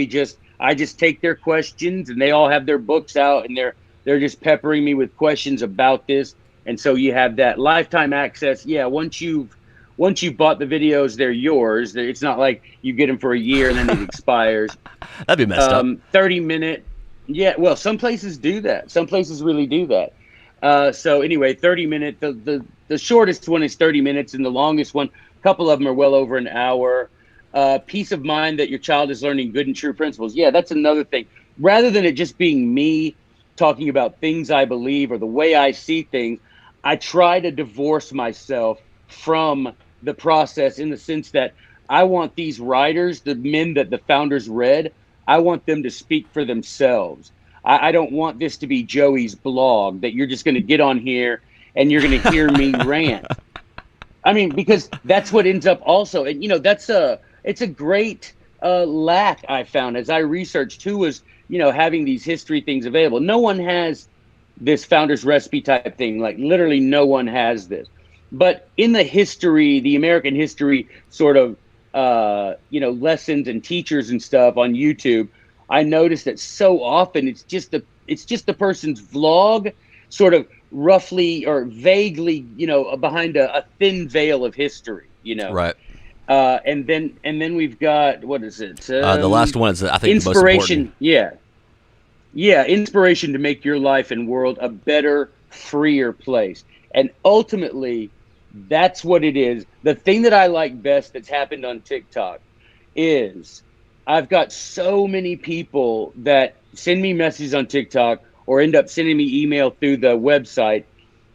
I just take their questions and they all have their books out and they're just peppering me with questions about this. And so you have that lifetime access. Yeah, once you've bought the videos, they're yours. It's not like you get them for a year and then it expires. That'd be messed up. 30-minute. Yeah, well, some places do that. Some places really do that. So anyway, 30-minute. The shortest one is 30 minutes, and the longest one, a couple of them are well over an hour. Peace of mind that your child is learning good and true principles. Yeah, that's another thing. Rather than it just being me talking about things I believe or the way I see things, I try to divorce myself from the process in the sense that I want these writers, the men that the founders read, I want them to speak for themselves. I don't want this to be Joey's blog that you're just going to get on here and you're going to hear me rant. I mean, because that's what ends up also. And, it's a great lack I found as I researched who was, having these history things available. No one has this founder's recipe type thing. Like literally no one has this. But in the American history sort of, lessons and teachers and stuff on YouTube, I noticed that so often it's just the person's vlog sort of roughly or vaguely, behind a thin veil of history, Right. And then we've got, what is it? The last one is, I think, the most inspiration. important. Yeah. Inspiration to make your life and world a better, freer place. And ultimately, that's what it is. The thing that I like best that's happened on TikTok is I've got so many people that send me messages on TikTok or end up sending me email through the website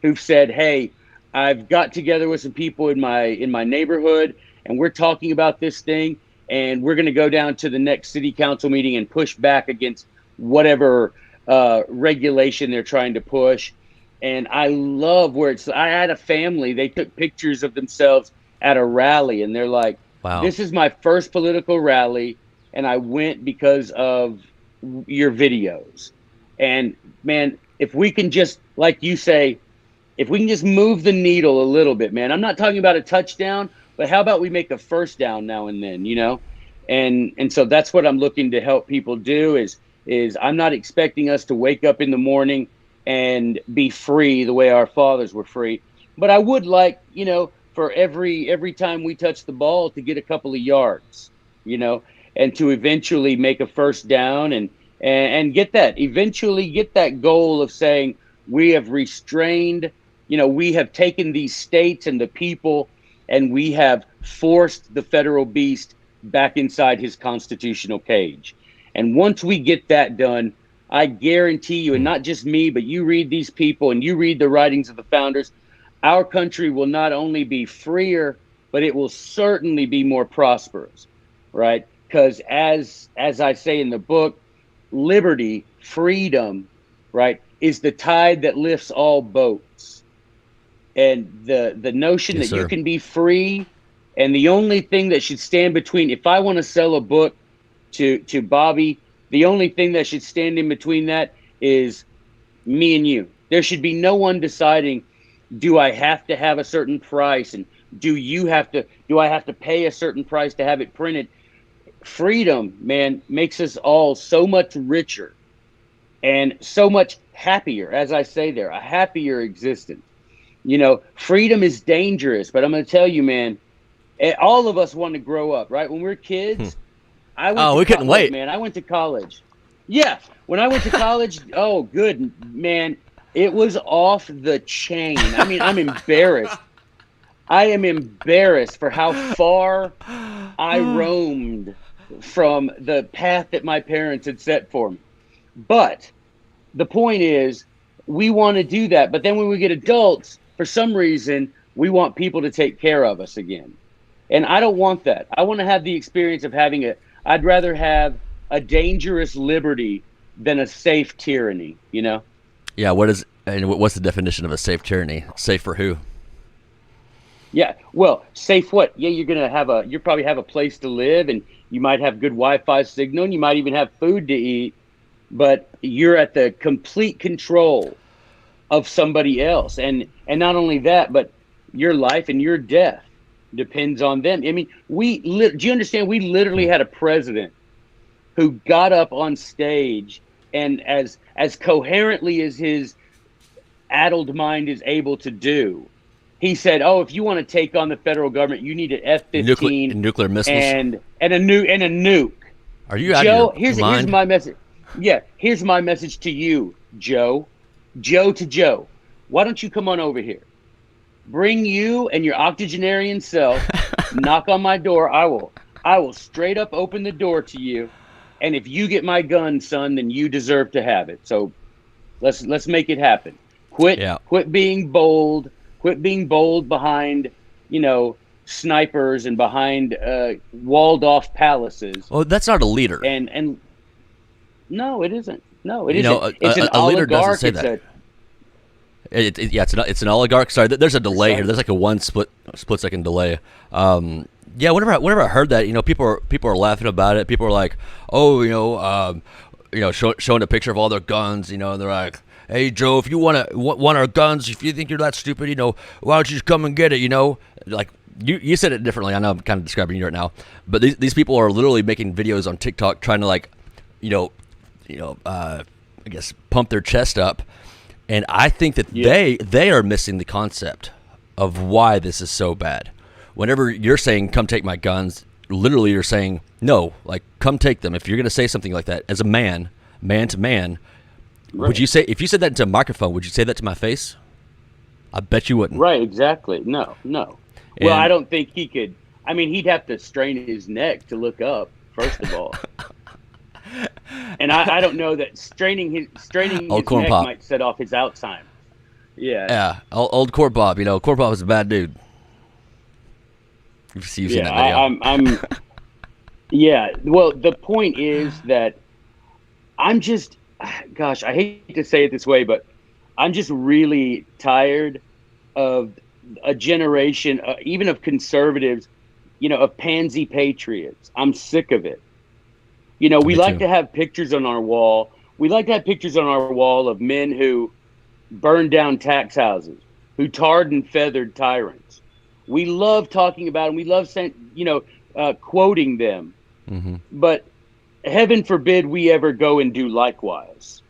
who've said, hey, I've got together with some people in my neighborhood and we're talking about this thing and we're going to go down to the next city council meeting and push back against whatever regulation they're trying to push. And I love I had a family, they took pictures of themselves at a rally and they're like, Wow. This is my first political rally and I went because of your videos. And man, if we can just, like you say, if we can just move the needle a little bit, man. I'm not talking about a touchdown, but how about we make a first down now and then, you know? And so that's what I'm looking to help people do is I'm not expecting us to wake up in the morning and be free the way our fathers were free. But I would like, you know, for every time we touch the ball to get a couple of yards, you know, and to eventually make a first down and get that, eventually get that goal of saying we have restrained, you know, we have taken these states and the people and we have forced the federal beast back inside his constitutional cage. And once we get that done, I guarantee you, and not just me, but you read these people and you read the writings of the founders, our country will not only be freer, but it will certainly be more prosperous, right? Because as I say in the book, liberty, freedom, right, is the tide that lifts all boats. And the notion Yes, that you sir. can be free, and the only thing that should stand between, if I want to sell a book to Bobby, the only thing that should stand in between that is me and you. There should be no one deciding, do I have to have a certain price, and do I have to pay a certain price to have it printed? Freedom, man, makes us all so much richer and so much happier. As I say there, a happier existence. You know, freedom is dangerous, but I'm going to tell you, man, all of us want to grow up, right? When we're kids, Oh, we couldn't wait. man, I went to college. Yeah, when I went to college, oh, good, man, it was off the chain. I mean, I'm embarrassed. I am embarrassed for how far I roamed from the path that my parents had set for me. But the point is, we want to do that. But then when we get adults, for some reason, we want people to take care of us again. And I don't want that. I want to have the experience of I'd rather have a dangerous liberty than a safe tyranny, you know? Yeah, what's the definition of a safe tyranny? Safe for who? Yeah, well, safe what? Yeah, you probably have a place to live, and you might have good Wi-Fi signal, and you might even have food to eat, but you're at the complete control of somebody else. And not only that, but your life and your death depends on them. I mean, do you understand? We literally had a president who got up on stage and as coherently as his addled mind is able to do, he said, "Oh, if you want to take on the federal government, you need an F-15 nuclear missiles. and a nuke." Are you out Joe, of your here's mind? my message. Yeah, here's my message to you, Joe. Joe to Joe. Why don't you come on over here? Bring you and your octogenarian self, knock on my door. I will straight up open the door to you. And if you get my gun, son, then you deserve to have it. So let's make it happen. Quit being bold. Quit being bold behind, you know, snipers and behind walled off palaces. Well, that's not a leader. And no, it isn't. No, it You isn't. know, It's an a leader doesn't oligarch. say that. It's an oligarch. Sorry, there's a delay here. There's like a one split second delay. Yeah, whenever I heard that, you know, people are laughing about it. People are like, oh, showing a picture of all their guns. You know, and they're like, hey, Joe, if you want our guns, if you think you're that stupid, you know, why don't you just come and get it? You know, like you said it differently. I know I'm kind of describing you right now, but these people are literally making videos on TikTok trying to like, I guess pump their chest up. And I think that they are missing the concept of why this is so bad. Whenever you're saying, come take my guns, literally you're saying, no, like, come take them. If you're going to say something like that as a man to man, right. Would you say, if you said that into a microphone, would you say that to my face? I bet you wouldn't. Right, exactly. No. Well, I don't think he could. I mean, he'd have to strain his neck to look up, first of all. And I don't know that straining his neck pop might set off his Alzheimer's. Yeah. Yeah. Old Corn Pop. You know, Corn Pop was a bad dude. You've seen that video. I'm yeah. Well, the point is that I'm just, gosh, I hate to say it this way, but I'm just really tired of a generation, even of conservatives, you know, of pansy patriots. I'm sick of it. You know, we like to have pictures on our wall. We like to have pictures on our wall of men who burned down tax houses, who tarred and feathered tyrants. We love talking about them. We love saying, quoting them. Mm-hmm. But heaven forbid we ever go and do likewise,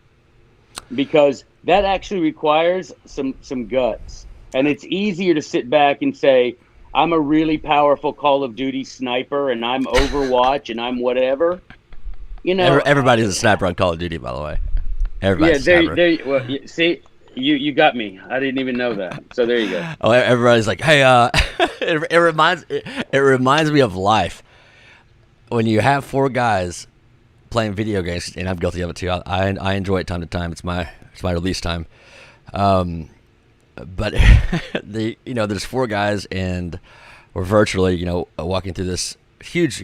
because that actually requires some guts. And it's easier to sit back and say, I'm a really powerful Call of Duty sniper, and I'm Overwatch, and I'm whatever. Everybody's a sniper on Call of Duty, by the way. Everybody's yeah, a sniper. well, see, you got me. I didn't even know that. So there you go. Oh, everybody's like, hey, it reminds me of life when you have four guys playing video games, and I'm guilty of it too. I enjoy it time to time. It's my release time. But there's four guys, and we're virtually, walking through this huge,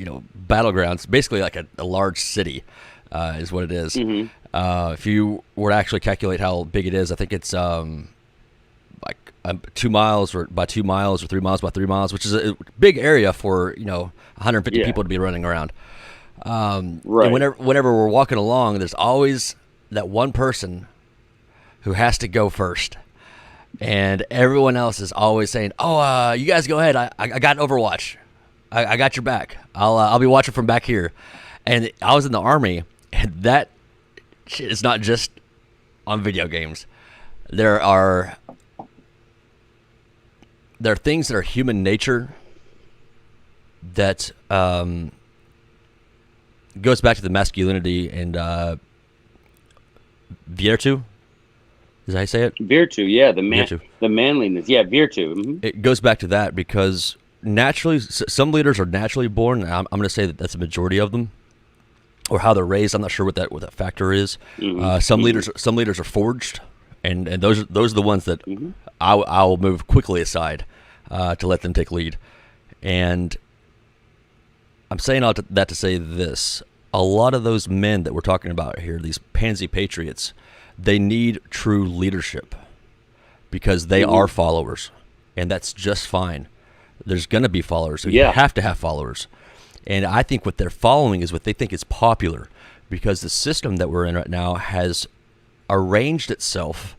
battlegrounds, basically like a large city, is what it is. Mm-hmm. If you were to actually calculate how big it is, I think it's 2 miles or by 2 miles or 3 miles by 3 miles, which is a big area for 150 people to be running around. Right. And whenever we're walking along, there's always that one person who has to go first, and everyone else is always saying, "Oh, you guys go ahead. I got Overwatch. I got your back. I'll be watching from back here." And I was in the Army, and that shit is not just on video games. There are things that are human nature that goes back to the masculinity and virtu. Is that how you say it? Virtu, yeah, the manliness, yeah, virtu. Mm-hmm. It goes back to that because naturally, some leaders are naturally born. I'm going to say that that's a majority of them, or how they're raised. I'm not sure what that factor is. Mm-hmm. Some leaders are forged, and those are the ones that I'll move quickly aside to let them take lead. And I'm saying all that to say this: a lot of those men that we're talking about here, these pansy patriots, they need true leadership because they are followers, and that's just fine. There's going to be followers, so you have to have followers. And I think what they're following is what they think is popular, because the system that we're in right now has arranged itself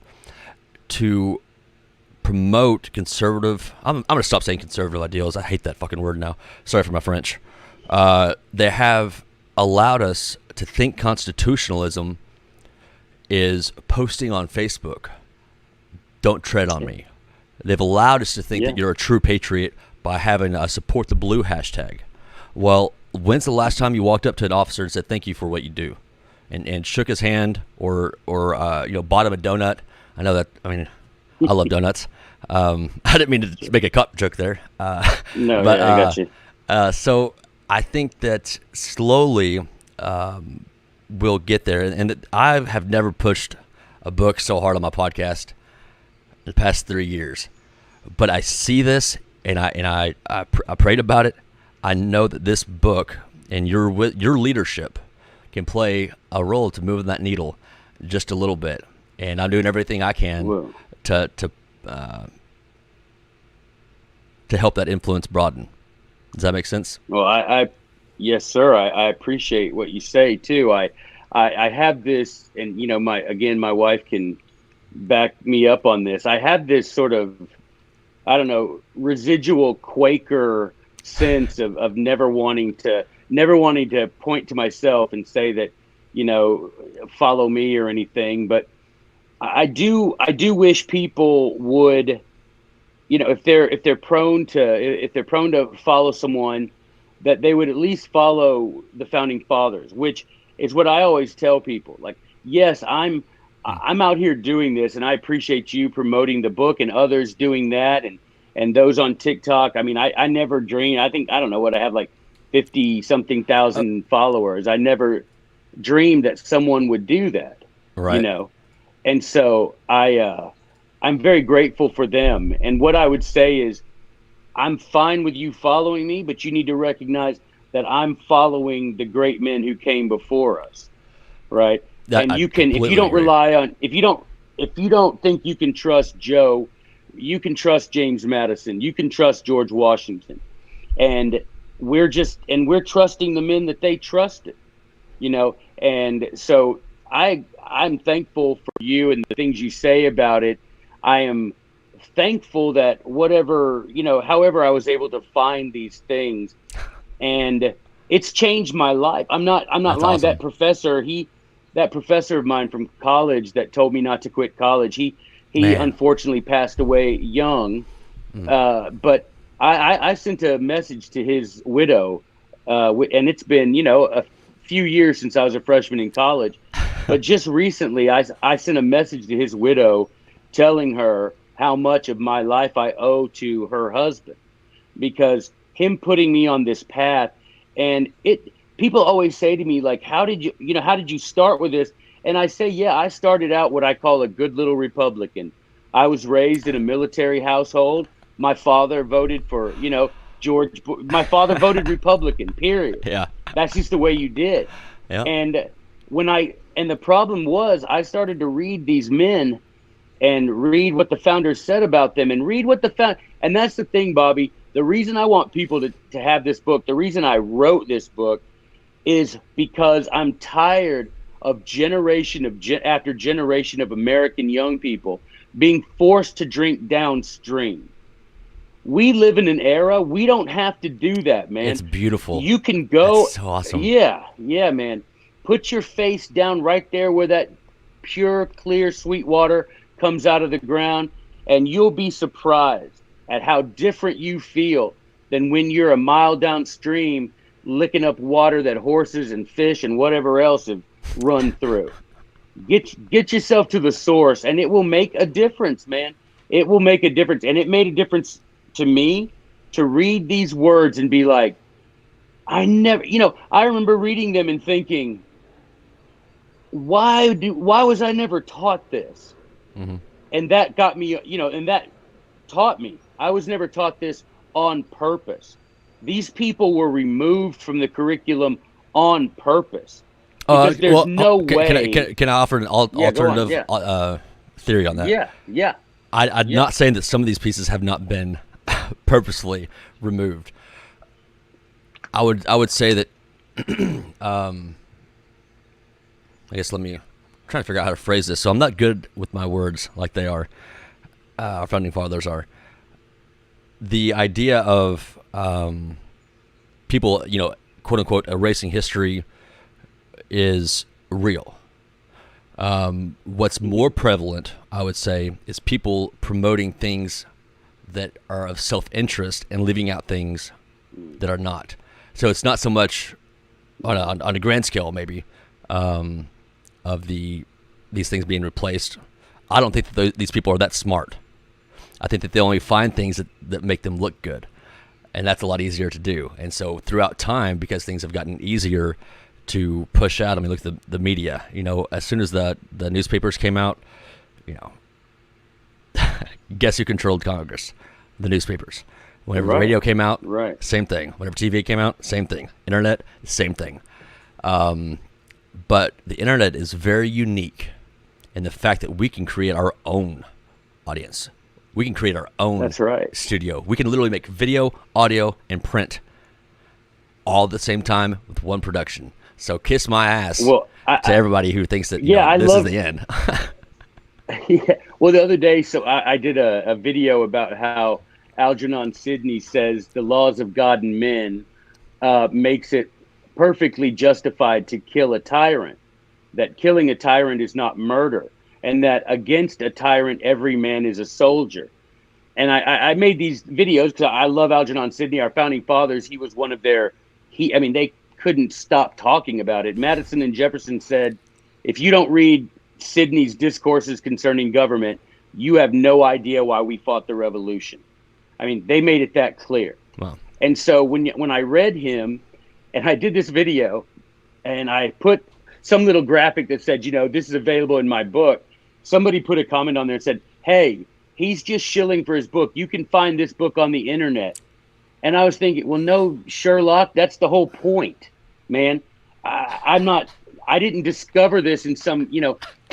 to promote conservative. I'm going to stop saying conservative ideals. I hate that fucking word now. Sorry for my French. They have allowed us to think constitutionalism is posting on Facebook, "Don't tread on me." They've allowed us to think that you're a true patriot by having a support the blue hashtag. Well, when's the last time you walked up to an officer and said thank you for what you do, and shook his hand or bought him a donut? I know that. I mean, I love donuts. I didn't mean to make a cup joke there. No, but I got you. So I think that slowly we'll get there. And I have never pushed a book so hard on my podcast in the past 3 years. But I see this, and I prayed about it. I know that this book and your leadership can play a role to moving that needle just a little bit. And I'm doing everything I can to help that influence broaden. Does that make sense? Well, yes, sir. I appreciate what you say too. I have this, and my wife can back me up on this. I have this sort of, I don't know, residual Quaker sense of never wanting to point to myself and say that, follow me or anything. But I do wish people would, if they're prone to follow someone, that they would at least follow the founding fathers, which is what I always tell people. Like, yes, I'm out here doing this, and I appreciate you promoting the book and others doing that, and those on TikTok. I mean, I never dreamed. I don't know what I have, like 50-something thousand followers. I never dreamed that someone would do that. Right. And so I'm very grateful for them. And what I would say is, I'm fine with you following me, but you need to recognize that I'm following the great men who came before us, right? And you can, if you don't rely on, if you don't think you can trust Joe, you can trust James Madison, you can trust George Washington, and we're trusting the men that they trusted, And so I'm thankful for you and the things you say about it. I am thankful that whatever, however I was able to find these things, and it's changed my life. I'm not That's lying. awesome. That professor of mine from college that told me not to quit college, he Man. unfortunately passed away young. But I sent a message to his widow, and it's been, a few years since I was a freshman in college. But just recently, I sent a message to his widow telling her how much of my life I owe to her husband, because him putting me on this path. And people always say to me, like, how did you start with this? And I say, yeah, I started out what I call a good little Republican. I was raised in a military household. My father voted for, George Bush. My father voted Republican, period. Yeah. That's just the way you did. Yeah. And and the problem was, I started to read these men and read what the founders said about them, and read what and that's the thing, Bobby. The reason I want people to have this book, the reason I wrote this book, is because I'm tired of after generation of American young people being forced to drink downstream. We live in an era, we don't have to do that, man. It's beautiful. You can go. That's so awesome. Yeah, man. Put your face down right there where that pure, clear, sweet water comes out of the ground, and you'll be surprised at how different you feel than when you're a mile downstream licking up water that horses and fish and whatever else have run through. Get yourself to the source, and it will make a difference, man. It will make a difference. And it made a difference to me to read these words and be like, I remember reading them and thinking, why was I never taught this? Mm-hmm. And that got me, and that taught me. I was never taught this on purpose. These people were removed from the curriculum on purpose. Because there's no way. Can I offer an alternative theory on that? Yeah. I'm not saying that some of these pieces have not been purposefully removed. I would say that I guess I'm trying to figure out how to phrase this. So I'm not good with my words like they are. Our founding fathers are. The idea of people, quote unquote, erasing history is real. What's more prevalent, I would say, is people promoting things that are of self-interest and leaving out things that are not. So it's not so much on a grand scale, maybe, of these things being replaced. I don't think that these people are that smart. I think that they only find things that make them look good, and that's a lot easier to do. And so throughout time, because things have gotten easier to push out, I mean, look at the media. As soon as the newspapers came out, guess who controlled Congress? The newspapers. Whenever the radio came out, same thing. Whenever TV came out, same thing. Internet, same thing. But the internet is very unique in the fact that we can create our own audience. We can create our own studio. We can literally make video, audio, and print all at the same time with one production. So kiss my ass to everybody who thinks that this is the end. Yeah. Well, the other day, so I did a video about how Algernon Sidney says the laws of God and men makes it perfectly justified to kill a tyrant, that killing a tyrant is not murder, and that against a tyrant, every man is a soldier. And I made these videos because I love Algernon Sidney, our founding fathers. He was one of they couldn't stop talking about it. Madison and Jefferson said, if you don't read Sidney's discourses concerning government, you have no idea why we fought the revolution. I mean, they made it that clear. Wow. And so when I read him, and I did this video, and I put some little graphic that said, this is available in my book. Somebody put a comment on there and said, hey, he's just shilling for his book. You can find this book on the internet. And I was thinking, well, no, Sherlock, that's the whole point, man. I didn't discover this in some,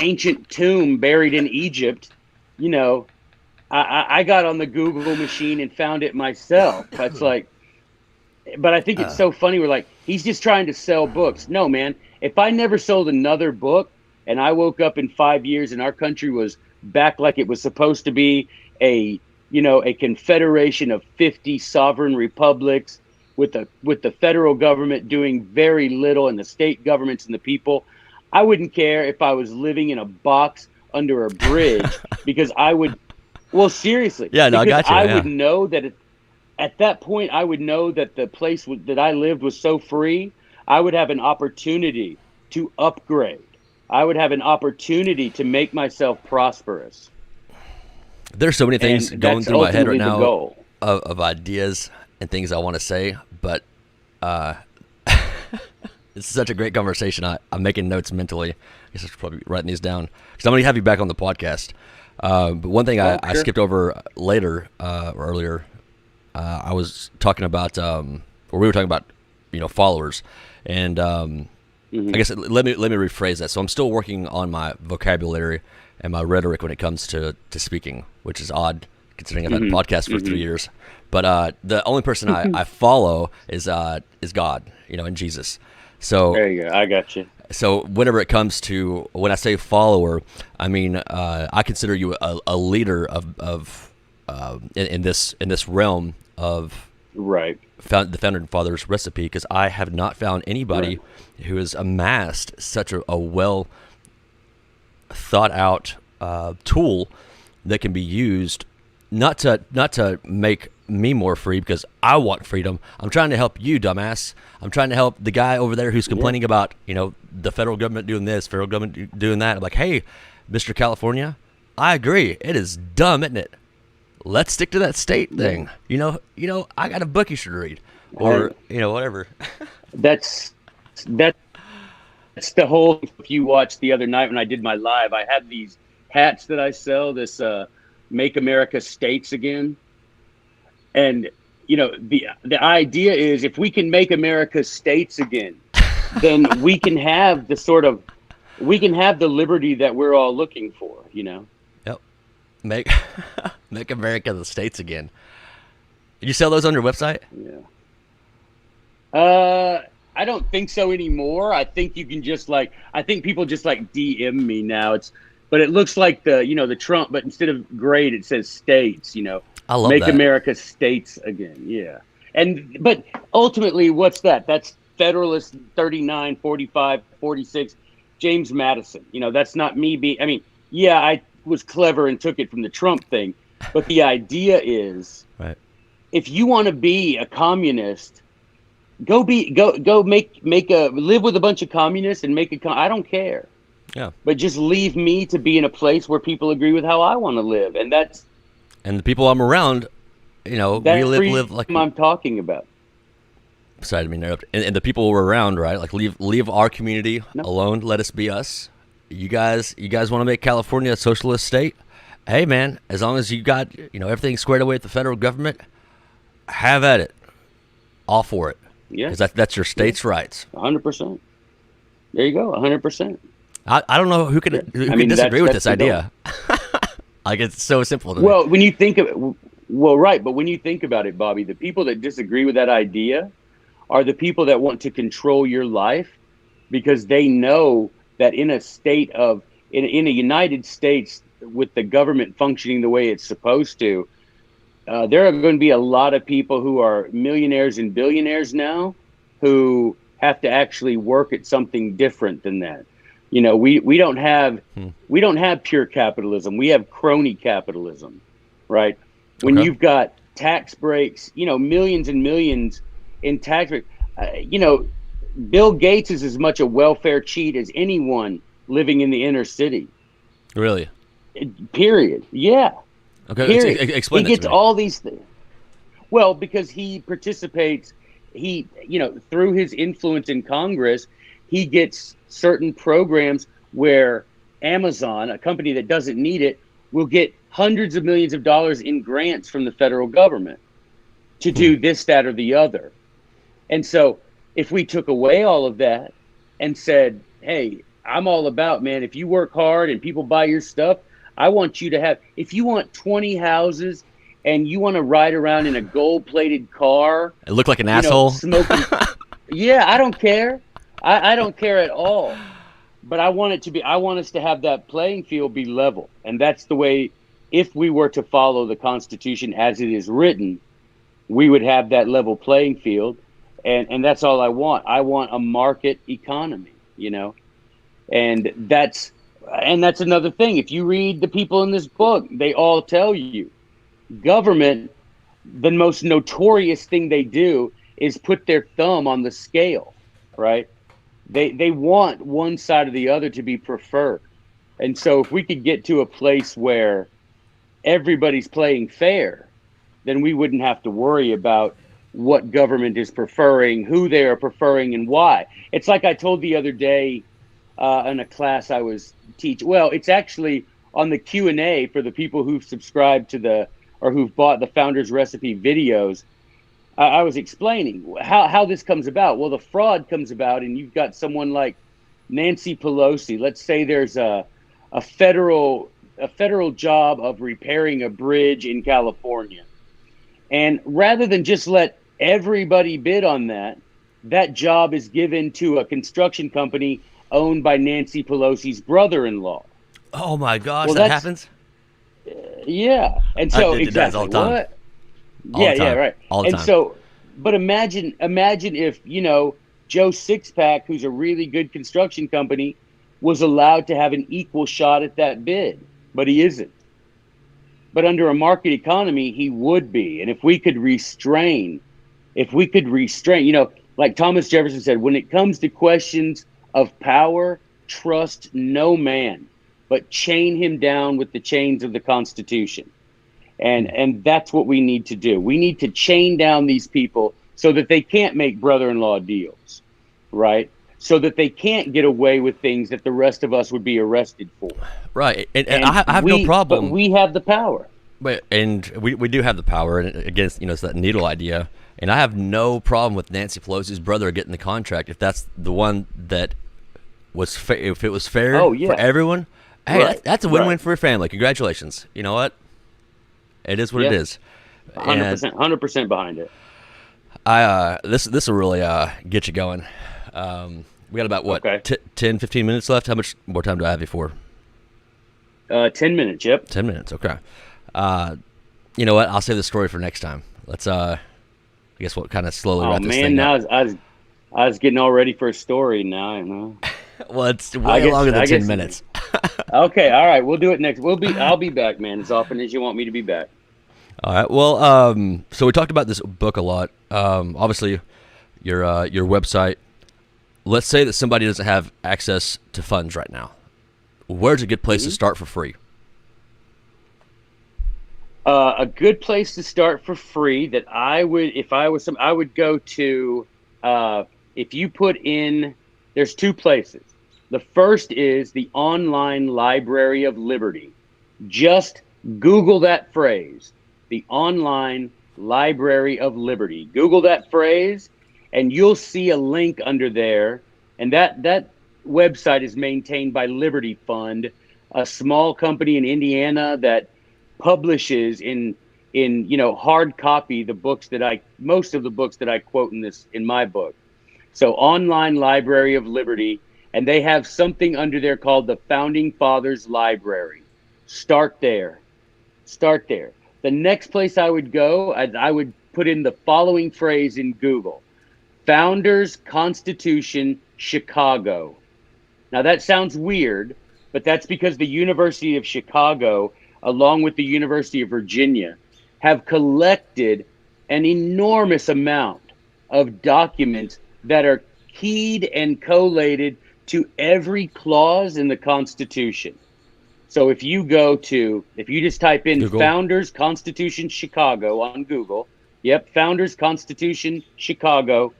ancient tomb buried in Egypt. I got on the Google machine and found it myself. That's like, but I think it's so funny. We're like, he's just trying to sell books. No, man. If I never sold another book and I woke up in 5 years and our country was back like it was supposed to be, a a confederation of 50 sovereign republics with the federal government doing very little and the state governments and the people. I wouldn't care if I was living in a box under a bridge because I would, well, seriously, Yeah, no, I because got you. I Yeah. would know that at that point, I would know that the place that I lived was so free, I would have an opportunity to upgrade. I would have an opportunity to make myself prosperous. There's so many And things going that's through my head right ultimately the now goal. of ideas and things I want to say, but uh, it's such a great conversation. I'm making notes mentally. I guess I should probably be writing these down because I'm going to have you back on the podcast. But one thing I Sure. skipped over later or earlier, I was talking about, or we were talking about, followers, and I guess let me rephrase that. So I'm still working on my vocabulary and my rhetoric when it comes to speaking, which is odd considering I've had a podcast for 3 years. But the only person I follow is God, and Jesus. So There you go. I got you. so whenever it comes to when I say follower, I mean I consider you a leader of in this realm of Right. the Founder Fathers recipe, because I have not found anybody who has amassed such a well thought out tool that can be used not to make me more free because I want freedom. I'm trying to help you, dumbass. I'm trying to help the guy over there who's complaining about the federal government doing this, federal government doing that. I'm like, hey, Mr. California, I agree. It is dumb, isn't it? Let's stick to that state thing. I got a book you should read, or whatever. That's the whole. If you watched the other night when I did my live, I had these hats that I sell. This "Make America States Again," and the idea is if we can make America states again, then we can have the liberty that we're all looking for. Yep. Make America the states again. You sell those on your website? Yeah. I don't think so anymore. I think you can I think people just DM me now. But it looks like the Trump, but instead of grade, it says states, I love make that. America states again. Yeah. But ultimately, what's that? That's Federalist 39, 45, 46, James Madison. That's not me I was clever and took it from the Trump thing. But the idea is, Right. if you want to be a communist, live with a bunch of communists and I don't care. Yeah. But just leave me to be in a place where people agree with how I want to live, and And the people I'm around, we live like I'm talking about. Sorry to interrupt. And the people we're around, right? Like leave our community alone. Let us be us. You guys want to make California a socialist state? Hey man, as long as you got everything squared away with the federal government, have at it. All for it. Yeah, because that's your state's rights. 100%. There you go. 100%. I don't know who can disagree with this idea. Like it's so simple to me. Well, when you think of it, right, but when you think about it, Bobby, the people that disagree with that idea are the people that want to control your life because they know that in a state of in a United States with the government functioning the way it's supposed to, there are going to be a lot of people who are millionaires and billionaires now who have to actually work at something different than that. We don't have pure capitalism. We have crony capitalism, right? When you've got tax breaks, millions and millions in tax breaks. Bill Gates is as much a welfare cheat as anyone living in the inner city. Really? Period. Yeah. Okay. Period. Explain. He gets all these things. Well, because he participates, through his influence in Congress, he gets certain programs where Amazon, a company that doesn't need it, will get hundreds of millions of dollars in grants from the federal government to do this, that, or the other. And so if we took away all of that and said, hey, I'm all about, man, if you work hard and people buy your stuff, I want you to have, if you want 20 houses and you want to ride around in a gold-plated car. It looked like an asshole. Smoking. Yeah, I don't care. I don't care at all. But I want us to have that playing field be level. And that's the way if we were to follow the Constitution as it is written, we would have that level playing field. And that's all I want. I want a market economy, and that's another thing. If you read the people in this book, they all tell you government, the most notorious thing they do is put their thumb on the scale, right? They want one side or the other to be preferred. And so if we could get to a place where everybody's playing fair, then we wouldn't have to worry about what government is preferring, who they are preferring, and why. It's like I told the other day in a class I was teaching. Well, it's actually on the Q&A for the people who've subscribed to or who've bought the Founder's Recipe videos. I was explaining how this comes about. Well, the fraud comes about, and you've got someone like Nancy Pelosi. Let's say there's a federal job of repairing a bridge in California. And rather than just let everybody bid on that job is given to a construction company owned by Nancy Pelosi's brother-in-law. Oh my gosh, that happens? Yeah. And so it does all the time. What? All the time. Yeah, right. All the and time. So, but imagine if, Joe Sixpack, who's a really good construction company, was allowed to have an equal shot at that bid, but he isn't. But under a market economy, he would be. And if we could restrain, like Thomas Jefferson said, when it comes to questions of power, trust no man, but chain him down with the chains of the Constitution. And that's what we need to do. We need to chain down these people so that they can't make brother-in-law deals, right? So that they can't get away with things that the rest of us would be arrested for. Right. And I have no problem. But we have the power. And we do have the power. And again, it's that needle idea. And I have no problem with Nancy Pelosi's brother getting the contract if that's the one that was if it was fair for everyone. Hey, right. that's a win-win for your family. Congratulations. You know what? It is what it is. 100% behind it. This will really get you going. We got about, what, 10, 15 minutes left? How much more time do I have you for? 10 minutes, yep. 10 minutes, okay. You know what? I'll save the story for next time. Let's, I guess we'll kind of slowly wrap this thing up. I was getting all ready for a story now. Well, it's way longer than 10 minutes. Okay, all right. We'll do it next. I'll be back, man, as often as you want me to be back. All right. Well, so we talked about this book a lot. Obviously, your website. Let's say that somebody doesn't have access to funds right now. Where's a good place to start for free? A good place to start for free that I would go to. If you put in, there's two places. The first is the Online Library of Liberty. Just Google that phrase, the Online Library of Liberty. Google that phrase, and you'll see a link under there. And that website is maintained by Liberty Fund, a small company in Indiana that publishes in hard copy most of the books that I quote in my book. So Online Library of Liberty. And they have something under there called the Founding Fathers Library. Start there. The next place I would go, I would put in the following phrase in Google: Founders Constitution, Chicago. Now that sounds weird, but that's because the University of Chicago, along with the University of Virginia, have collected an enormous amount of documents that are keyed and collated to every clause in the Constitution. So if you just type in Google. Founders Constitution Chicago on Google, Founders Constitution Chicago,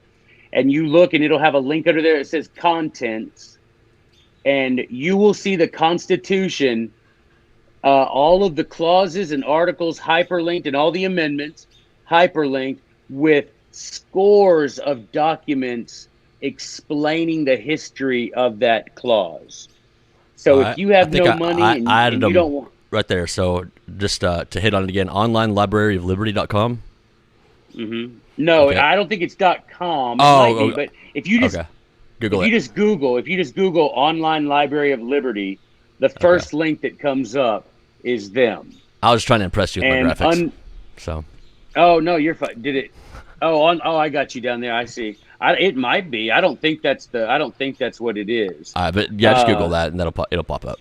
and you look and it'll have a link under there that says Contents, and you will see the Constitution, all of the clauses and articles hyperlinked, and all the amendments hyperlinked with scores of documents explaining the history of that clause. So if you have no money and you don't want... Right there. So just to hit on it again, onlinelibraryofliberty.com? Mm-hmm. No, okay. I don't think it's .com. It might be, but if you just if you just Google Online Library of Liberty, the first link that comes up is them. I was trying to impress you with my And graphics. So oh no, you're fine. Did it? Oh, I got you down there. I see. It might be. I don't think that's the. I don't think that's what it is. but yeah, just Google that and it'll pop up.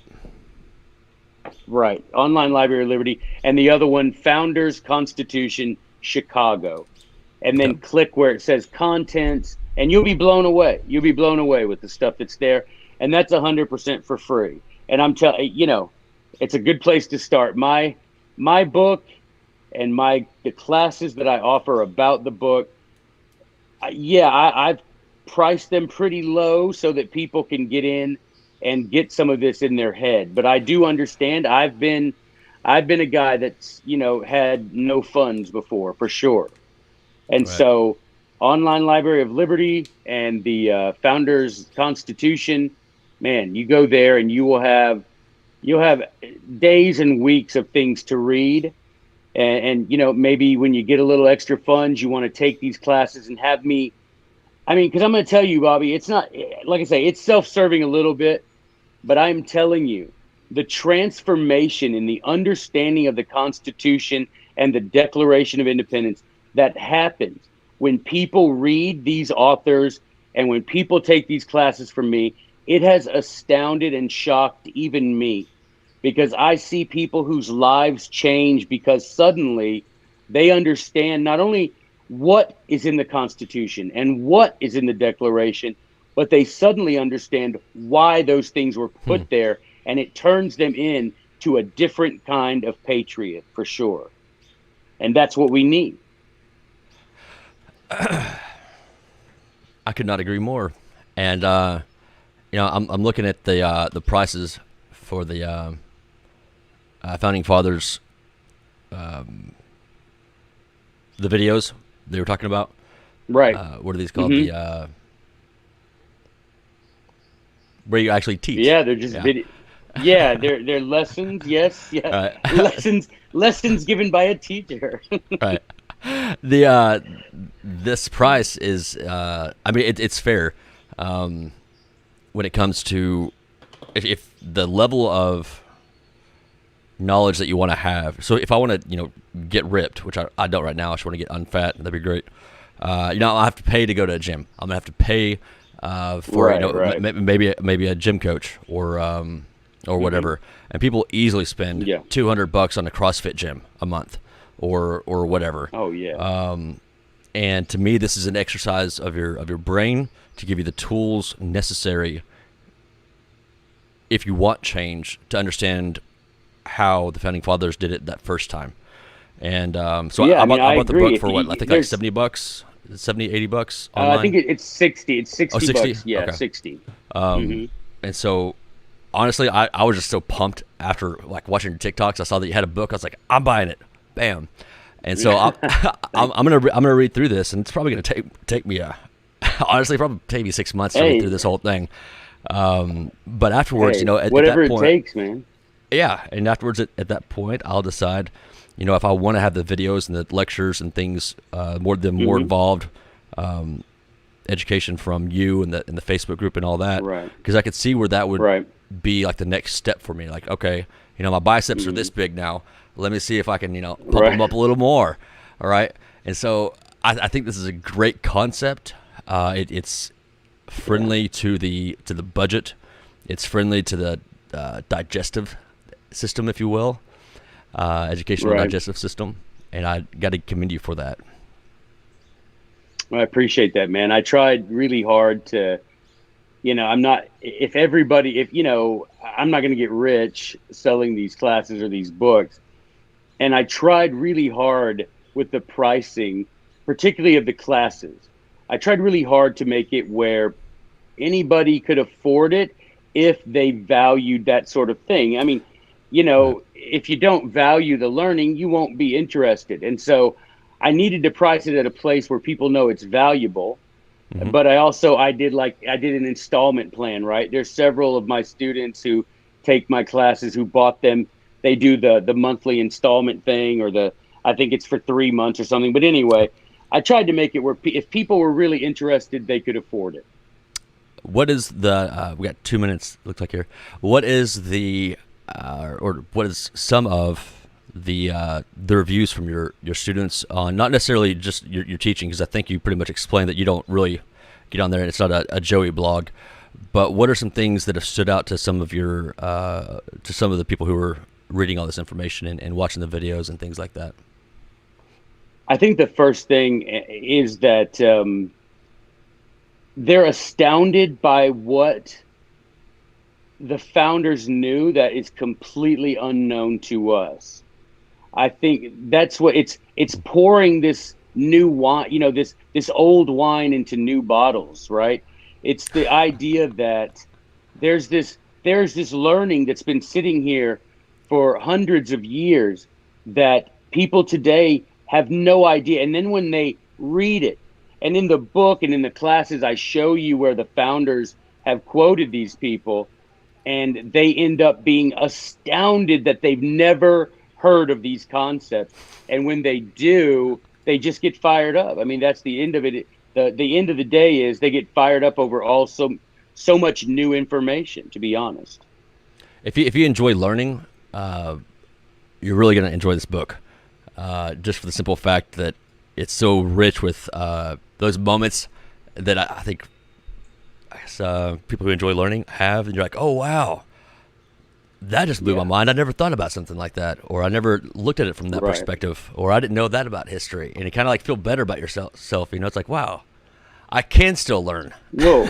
Right. Online Library of Liberty, and the other one, Founders Constitution, Chicago, and then Okay. click where it says contents, and you'll be blown away. You'll be blown away with the stuff that's there, and that's 100% for free. And I'm telling it's a good place to start. My book and the classes that I offer about the book, I've priced them pretty low so that people can get in and get some of this in their head. But I do understand. I've been a guy that's had no funds before, for sure. And Right. so Online Library of Liberty and the Founders Constitution, man, you go there and you'll have days and weeks of things to read. And maybe when you get a little extra funds, you want to take these classes and have me. I mean, because I'm going to tell you, Bobby, it's not, like I say, it's self-serving a little bit, but I'm telling you, the transformation in the understanding of the Constitution and the Declaration of Independence that happens when people read these authors and when people take these classes from me, it has astounded and shocked even me, because I see people whose lives change because suddenly they understand not only what is in the Constitution and what is in the Declaration, but they suddenly understand why those things were put there, and it turns them into a different kind of patriot, for sure. And that's what we need. I could not agree more. And I'm looking at the prices for the founding fathers, the videos they were talking about. Right. What are these called? Where you actually teach. Yeah, they're just video. Yeah, they're lessons. Yes, yeah, Right. lessons given by a teacher. Right. The this price is I mean it's fair when it comes to if the level of knowledge that you want to have. So if I want to get ripped, which I don't right now, I just want to get unfat. That'd be great. I'll have to pay to go to a gym. I'm gonna have to pay for Right. maybe a gym coach or whatever. And people easily spend $200 on a CrossFit gym a month or whatever. Oh yeah. And to me, this is an exercise of your brain to give you the tools necessary if you want change to understand how the founding fathers did it that first time. And so I bought the book for what? I think like $70, 70, $80 online. I think it's 60. It's 60 60? bucks. Yeah, Okay. 60. And so honestly, I was just so pumped after like watching your TikToks. I saw that you had a book. I was like, I'm buying it. Bam. And so I'm gonna read through this, and it's probably gonna take me honestly probably take me 6 months to read through this whole thing. But afterwards, at whatever that point, it takes, man. Yeah, and afterwards at that point, I'll decide, if I want to have the videos and the lectures and things more involved education from you and the Facebook group and all that, Right. Because I could see where that would Right. be like the next step for me. Like, okay, my biceps are this big now. Let me see if I can, pump Right. them up a little more. All right. And so I think this is a great concept. It's friendly to the budget. It's friendly to the digestive system, if you will, educational Right. digestive system. And I got to commend you for that. I appreciate that, man. I tried really hard to, I'm not going to get rich selling these classes or these books. And I tried really hard with the pricing, particularly of the classes. I tried really hard to make it where anybody could afford it if they valued that sort of thing. I mean, if you don't value the learning, you won't be interested. And so I needed to price it at a place where people know it's valuable. Mm-hmm. But I did an installment plan, right? There's several of my students who take my classes who bought them. They do the monthly installment thing, or I think it's for 3 months or something. But anyway, I tried to make it where if people were really interested, they could afford it. What is the, we got 2 minutes, looks like here. What is the, or what is some of the reviews from your students on not necessarily just your teaching, because I think you pretty much explained that you don't really get on there and it's not a Joey blog. But what are some things that have stood out to some of the people who were reading all this information and watching the videos and things like that? I think the first thing is that they're astounded by what the founders knew that is completely unknown to us. I think that's what it's pouring this new wine, this old wine into new bottles, right? It's the idea that there's this learning that's been sitting here for hundreds of years that people today have no idea. And then when they read it, and in the book and in the classes, I show you where the founders have quoted these people, and they end up being astounded that they've never heard of these concepts. And when they do, they just get fired up. I mean, that's the end of it. The end of the day is they get fired up over so much new information, to be honest. If you enjoy learning, you're really going to enjoy this book, just for the simple fact that it's so rich with those moments that I think people who enjoy learning have, and you're like, oh, wow, that just blew my mind. I never thought about something like that, or I never looked at it from that perspective, or I didn't know that about history. And you kind of like feel better about yourself. It's like, wow, I can still learn. Whoa.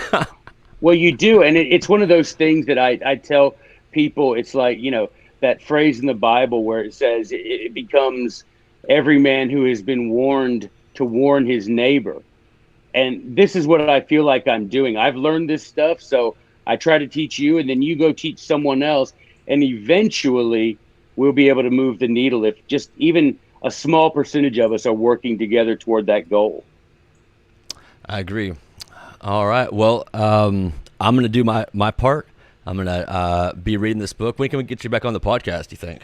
Well, you do. And it's one of those things that I tell people. It's like, that phrase in the Bible where it says it becomes every man who has been warned to warn his neighbor. And this is what I feel like I'm doing. I've learned this stuff, so I try to teach you, and then you go teach someone else, and eventually we'll be able to move the needle if just even a small percentage of us are working together toward that goal. I agree. All right. Well, I'm going to do my part. I'm going to be reading this book. When can we get you back on the podcast, do you think?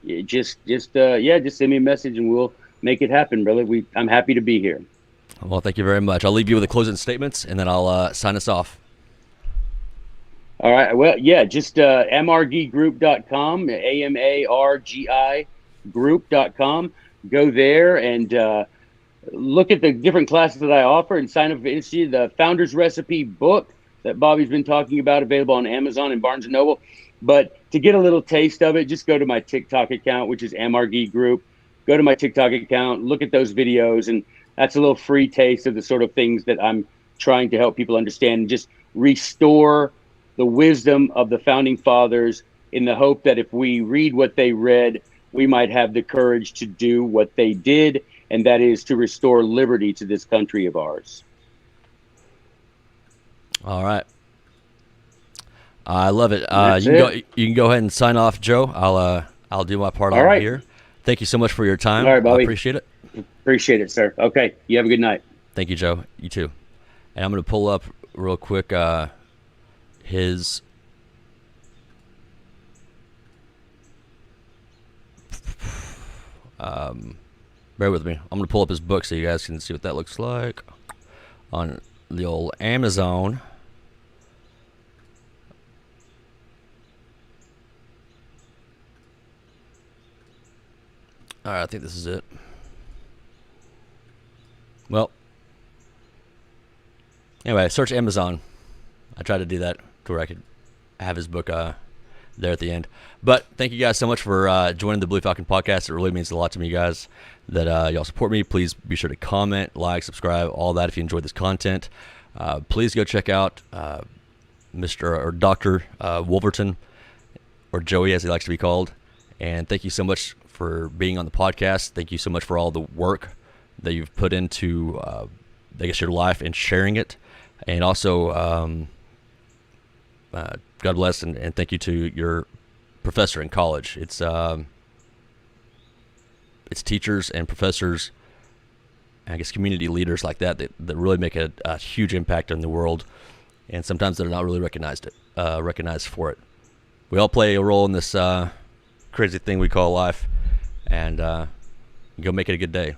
Yeah, just send me a message and we'll make it happen, brother. I'm happy to be here. Well, thank you very much. I'll leave you with the closing statements, and then I'll sign us off. All right. Well, yeah, just margigroup.com, AMARGI group.com. Go there and look at the different classes that I offer and sign up for the Founder's Recipe book that Bobby's been talking about, available on Amazon and Barnes & Noble. But to get a little taste of it, just go to my TikTok account, which is MRG Group. Go to my TikTok account, look at those videos, and that's a little free taste of the sort of things that I'm trying to help people understand and just restore the wisdom of the Founding Fathers, in the hope that if we read what they read, we might have the courage to do what they did, and that is to restore liberty to this country of ours. All right. I love it. You can go ahead and sign off, Joe. I'll do my part on here. Thank you so much for your time. All right, Bobby. I appreciate it. Appreciate it, sir. Okay. You have a good night. Thank you, Joe. You too. And I'm going to pull up real quick his bear with me. I'm going to pull up his book so you guys can see what that looks like on the old Amazon. All right, I think this is it. Well, anyway, search Amazon. I tried to do that to where I could have his book there at the end. But thank you guys so much for joining the Blue Falcon podcast. It really means a lot to me, guys, that y'all support me. Please be sure to comment, like, subscribe, all that if you enjoyed this content. Please go check out Mr. or Dr. Wolverton, or Joey as he likes to be called. And thank you so much for being on the podcast. Thank you so much for all the work that you've put into, your life and sharing it. And also, God bless and thank you to your professor in college. It's teachers and professors, I guess community leaders like that really make a huge impact on the world, and sometimes they're not really recognized for it. We all play a role in this crazy thing we call life, and go make it a good day.